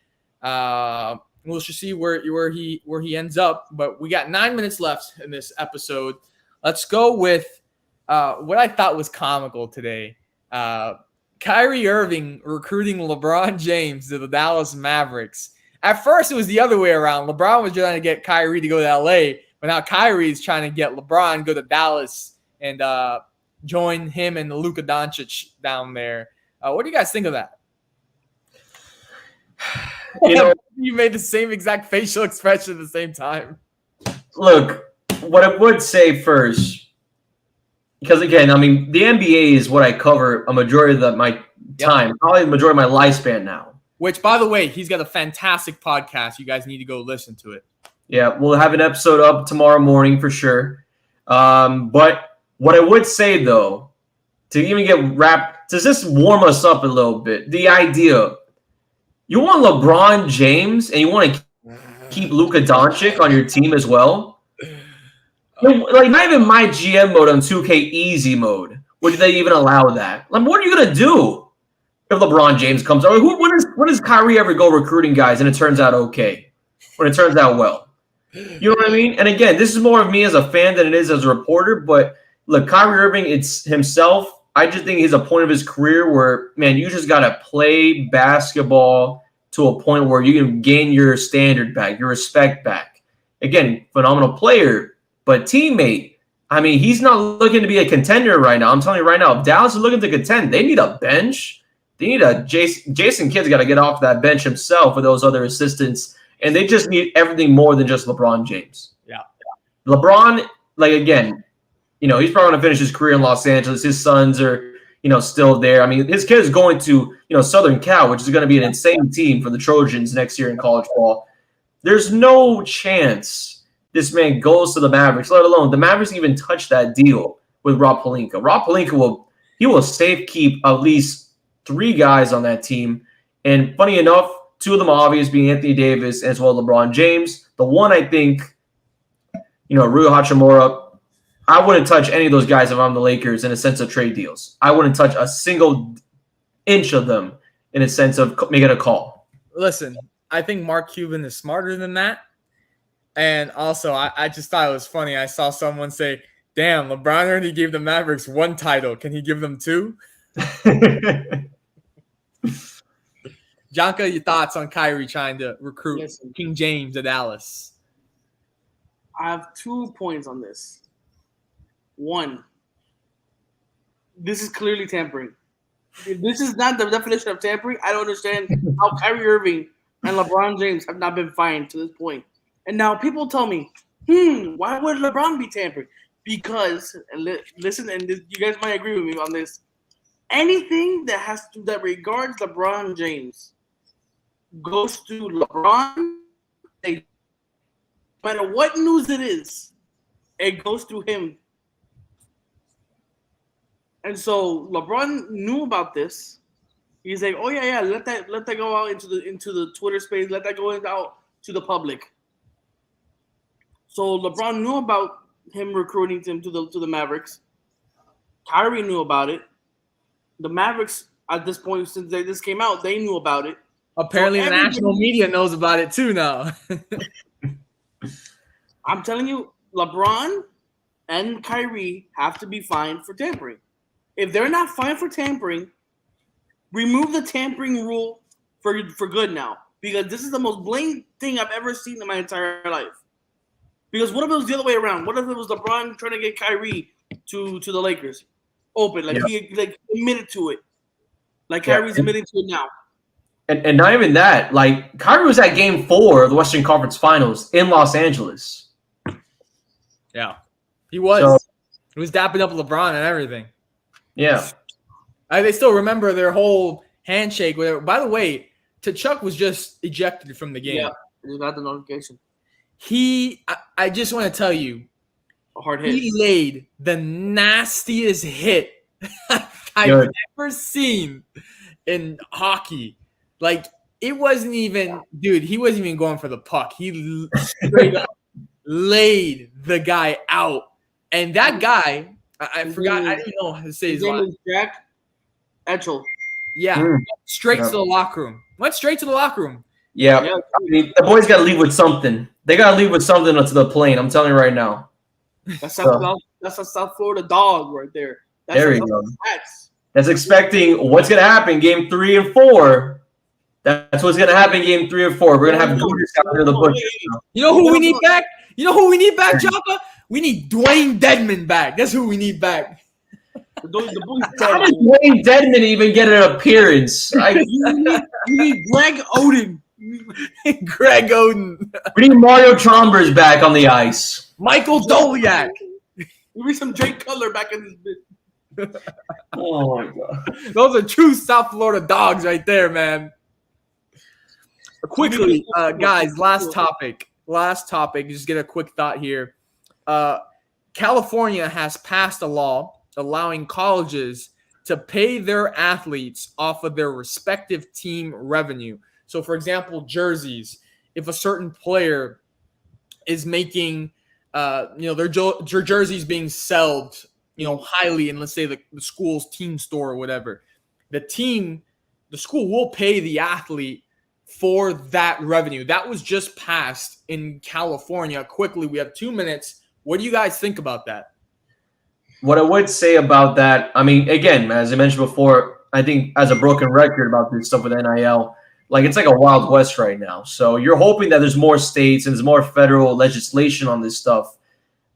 We'll just see where he ends up. But we got 9 minutes left in this episode. Let's go with what I thought was comical today. Kyrie Irving recruiting LeBron James to the Dallas Mavericks. At first, it was the other way around. LeBron was trying to get Kyrie to go to LA, but now Kyrie is trying to get LeBron to go to Dallas and join him and Luka Doncic down there. What do you guys think of that? You made the same exact facial expression at the same time. Look, what I would say first, because again, I mean, the NBA is what I cover a majority of my time, probably the majority of my lifespan now. Which, by the way, he's got a fantastic podcast. You guys need to go listen to it. Yeah, we'll have an episode up tomorrow morning for sure. But what I would say, though, to even get wrapped, to just warm us up a little bit, the idea, you want LeBron James and you want to keep Luka Doncic on your team as well? Like, not even my GM mode on 2K Easy mode would they even allow that. Like, what are you going to do if LeBron James comes out? When does Kyrie ever go recruiting guys and it turns out okay? When it turns out well? You know what I mean? And again, this is more of me as a fan than it is as a reporter. But look, Kyrie Irving, it's himself. I just think he's a point of his career where, man, you just got to play basketball to a point where you can gain your standard back, your respect back. Again, phenomenal player. But teammate, I mean, he's not looking to be a contender right now. I'm telling you right now, if Dallas is looking to contend, they need a bench. They need a Jason Kidd's got to get off that bench himself with those other assistants. And they just need everything more than just LeBron James. Yeah. LeBron, like, again, you know, he's probably going to finish his career in Los Angeles. His sons are, you know, still there. I mean, his kid is going to, you know, Southern Cal, which is going to be an insane team for the Trojans next year in college ball. There's no chance this man goes to the Mavericks, let alone the Mavericks even touch that deal with Rob Pelinka. Rob Pelinka will safe keep at least 3 guys on that team. And funny enough, 2 of them obvious being Anthony Davis as well as LeBron James. The one I think, you know, Rui Hachimura, I wouldn't touch any of those guys if I'm the Lakers in a sense of trade deals. I wouldn't touch a single inch of them in a sense of making a call. Listen, I think Mark Cuban is smarter than that. And also, I just thought it was funny. I saw someone say, damn, LeBron already gave the Mavericks 1 title. Can he give them 2? Janka, your thoughts on Kyrie trying to recruit King James to Dallas? I have 2 points on this. 1, this is clearly tampering. If this is not the definition of tampering, I don't understand how Kyrie Irving and LeBron James have not been fined to this point. And now people tell me, why would LeBron be tampered? Because, listen, and you guys might agree with me on this, anything that regards LeBron James goes to LeBron. No matter what news it is, it goes through him. And so LeBron knew about this. He's like, oh yeah, let that go out into the Twitter space. Let that go out to the public. So LeBron knew about him recruiting him to the Mavericks. Kyrie knew about it. The Mavericks at this point, since this came out, they knew about it. Apparently, the national media knows about it too now. I'm telling you, LeBron and Kyrie have to be fined for tampering. If they're not fined for tampering, remove the tampering rule for good now. Because this is the most blatant thing I've ever seen in my entire life. Because what if it was the other way around? What if it was LeBron trying to get Kyrie to the Lakers? Open. He admitted to it. Like Kyrie's admitting to it now. And not even that. Like, Kyrie was at Game 4 of the Western Conference Finals in Los Angeles. Yeah. He was. So, he was dapping up LeBron and everything. Yeah. They still remember their whole handshake. By the way, T'Chuk was just ejected from the game. Yeah, he got the notification. I just want to tell you, a hard hit. He laid the nastiest hit I've ever seen in hockey. Like, it wasn't even, dude, he wasn't even going for the puck. He straight up laid the guy out. And that guy, I forgot, I didn't know how to say his name. Is Jack Etchell. Yeah, straight to the locker room. Went straight to the locker room. Yeah, I mean, the boys got to leave with something. They got to leave with something onto the plane. I'm telling you right now. That's a South Florida dog right there. There you go. That's expecting what's going to happen Game 3 and 4. That's what's going to happen Game 3 and 4. We're going to have Gooders out there in the bushes. You know who we need back? Joppa? We need Dwayne Dedman back. That's who we need back. How does Dwayne Dedman even get an appearance? You need Greg Oden. Greg Oden. We need Mario Trombers back on the ice. Michael Doliak. We need some Jake Cutler back in this bitch. Oh my god. Those are true South Florida dogs right there, man. Quickly, guys, last topic. Just get a quick thought here. California has passed a law allowing colleges to pay their athletes off of their respective team revenue. So, for example, jerseys. If a certain player is making, their jerseys being sold, highly in, let's say, the school's team store or whatever, the school will pay the athlete for that revenue. That was just passed in California. Quickly, we have 2 minutes. What do you guys think about that? What I would say about that, I mean, again, as I mentioned before, I think as a broken record about this stuff with NIL, like, it's like a Wild West right now. So you're hoping that there's more states and there's more federal legislation on this stuff.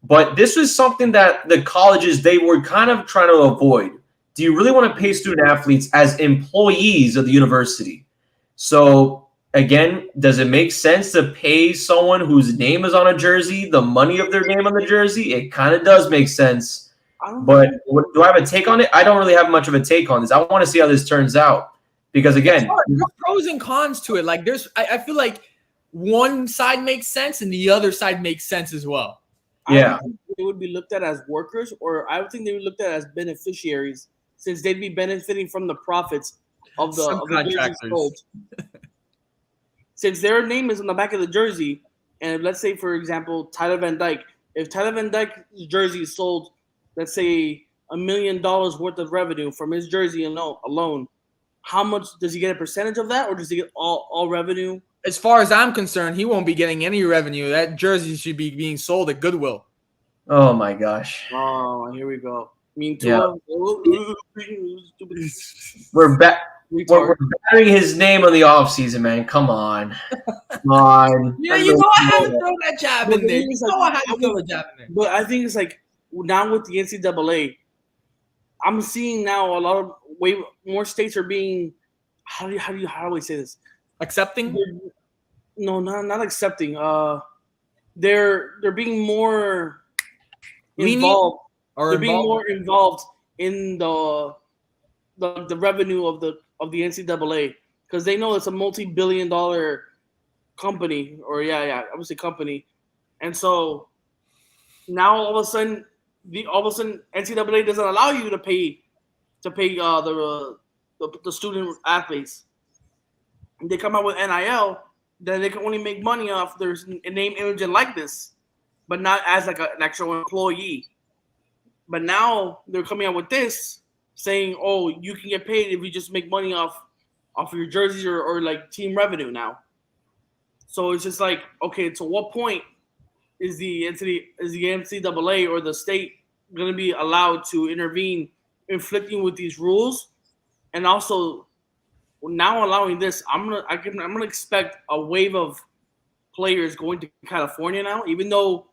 But this was something that the colleges, they were kind of trying to avoid. Do you really want to pay student athletes as employees of the university? So, again, does it make sense to pay someone whose name is on a jersey the money of their name on the jersey? It kind of does make sense. But do I have a take on it? I don't really have much of a take on this. I want to see how this turns out. Because, again, there's pros and cons to it. Like, I feel like one side makes sense and the other side makes sense as well. Yeah. I think they would be looked at as workers, or I would think they would be looked at as beneficiaries, since they'd be benefiting from the profits of the jerseys sold. Since their name is on the back of the jersey, and let's say, for example, Tyler Van Dyke. If Tyler Van Dyke's jersey is sold, let's say $1 million worth of revenue from his jersey alone, how much does he get? A percentage of that, or does he get all revenue? As far as I'm concerned, he won't be getting any revenue. That jersey should be being sold at Goodwill. Oh my gosh! Oh, here we go. We're back. We're battering his name on the offseason, man. Come on. Come on. Yeah, you know I had to throw that jab in there. But I think it's like, now with the NCAA, I'm seeing now a lot of way more states are being, how do we say this? accepting. No, not accepting. They're being more involved. They're being more involved in the revenue of the NCAA because they know it's a multi-billion-dollar company, or I would say company, and so now all of a sudden NCAA doesn't allow you to pay the student athletes. And they come out with NIL, then they can only make money off their name, image, and likeness, but not as like an actual employee. But now they're coming out with this, saying, "Oh, you can get paid if you just make money off of your jerseys or like team revenue now." So it's just like, okay, to what point is the NCAA or the state going to be allowed to intervene, inflicting with these rules, and also now allowing this? I'm gonna expect a wave of players going to California now, even though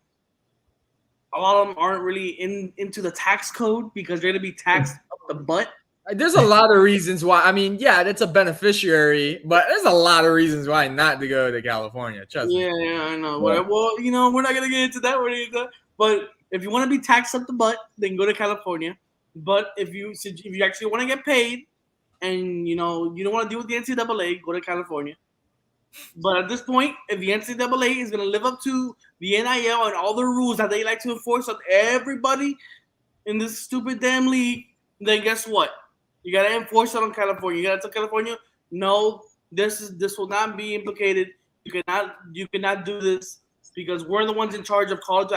a lot of them aren't really into the tax code because they're gonna be taxed up the butt. There's a lot of reasons why. I mean, yeah, that's a beneficiary, but there's a lot of reasons why not to go to California. Trust me. Yeah, I know. Yeah. Well, we're not gonna get into that. But if you want to be taxed up the butt, then go to California. But if you actually want to get paid, and you don't want to deal with the NCAA, go to California. But at this point, if the NCAA is gonna live up to the NIL and all the rules that they like to enforce on everybody in this stupid damn league, then guess what? You gotta enforce it on California. You gotta tell California, no, this will not be implicated. You cannot do this because we're the ones in charge of college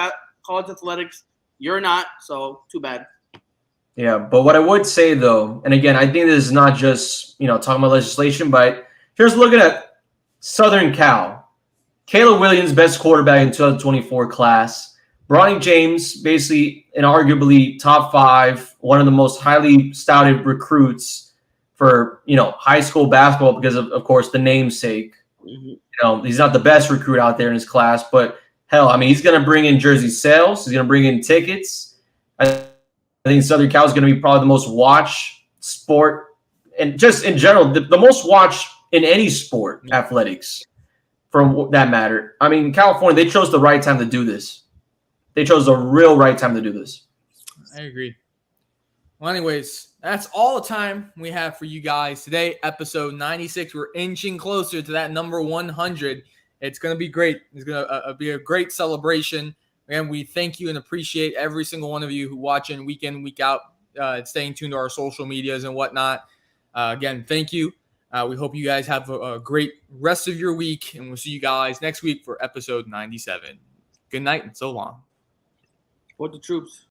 athletics. You're not, so too bad. Yeah, but what I would say though, and again, I think this is not just talking about legislation, but here's looking at Southern Cal. Caleb Williams, best quarterback in 2024 class. Bronny James, basically an arguably top 5, one of the most highly touted recruits for high school basketball because of course the namesake. Mm-hmm. He's not the best recruit out there in his class, but hell, I mean, he's going to bring in jersey sales. He's going to bring in tickets. I think Southern Cal is going to be probably the most watched sport, and just in general, the most watched in any sport, athletics, for that matter. I mean, California, they chose the right time to do this. They chose the real right time to do this. I agree. Well, anyways, that's all the time we have for you guys today. Episode 96. We're inching closer to that number 100. It's going to be great. It's going to be a great celebration. And we thank you and appreciate every single one of you who watch in week in, week out, staying tuned to our social medias and whatnot. Again, thank you. We hope you guys have a great rest of your week. And we'll see you guys next week for episode 97. Good night and so long. Support the troops.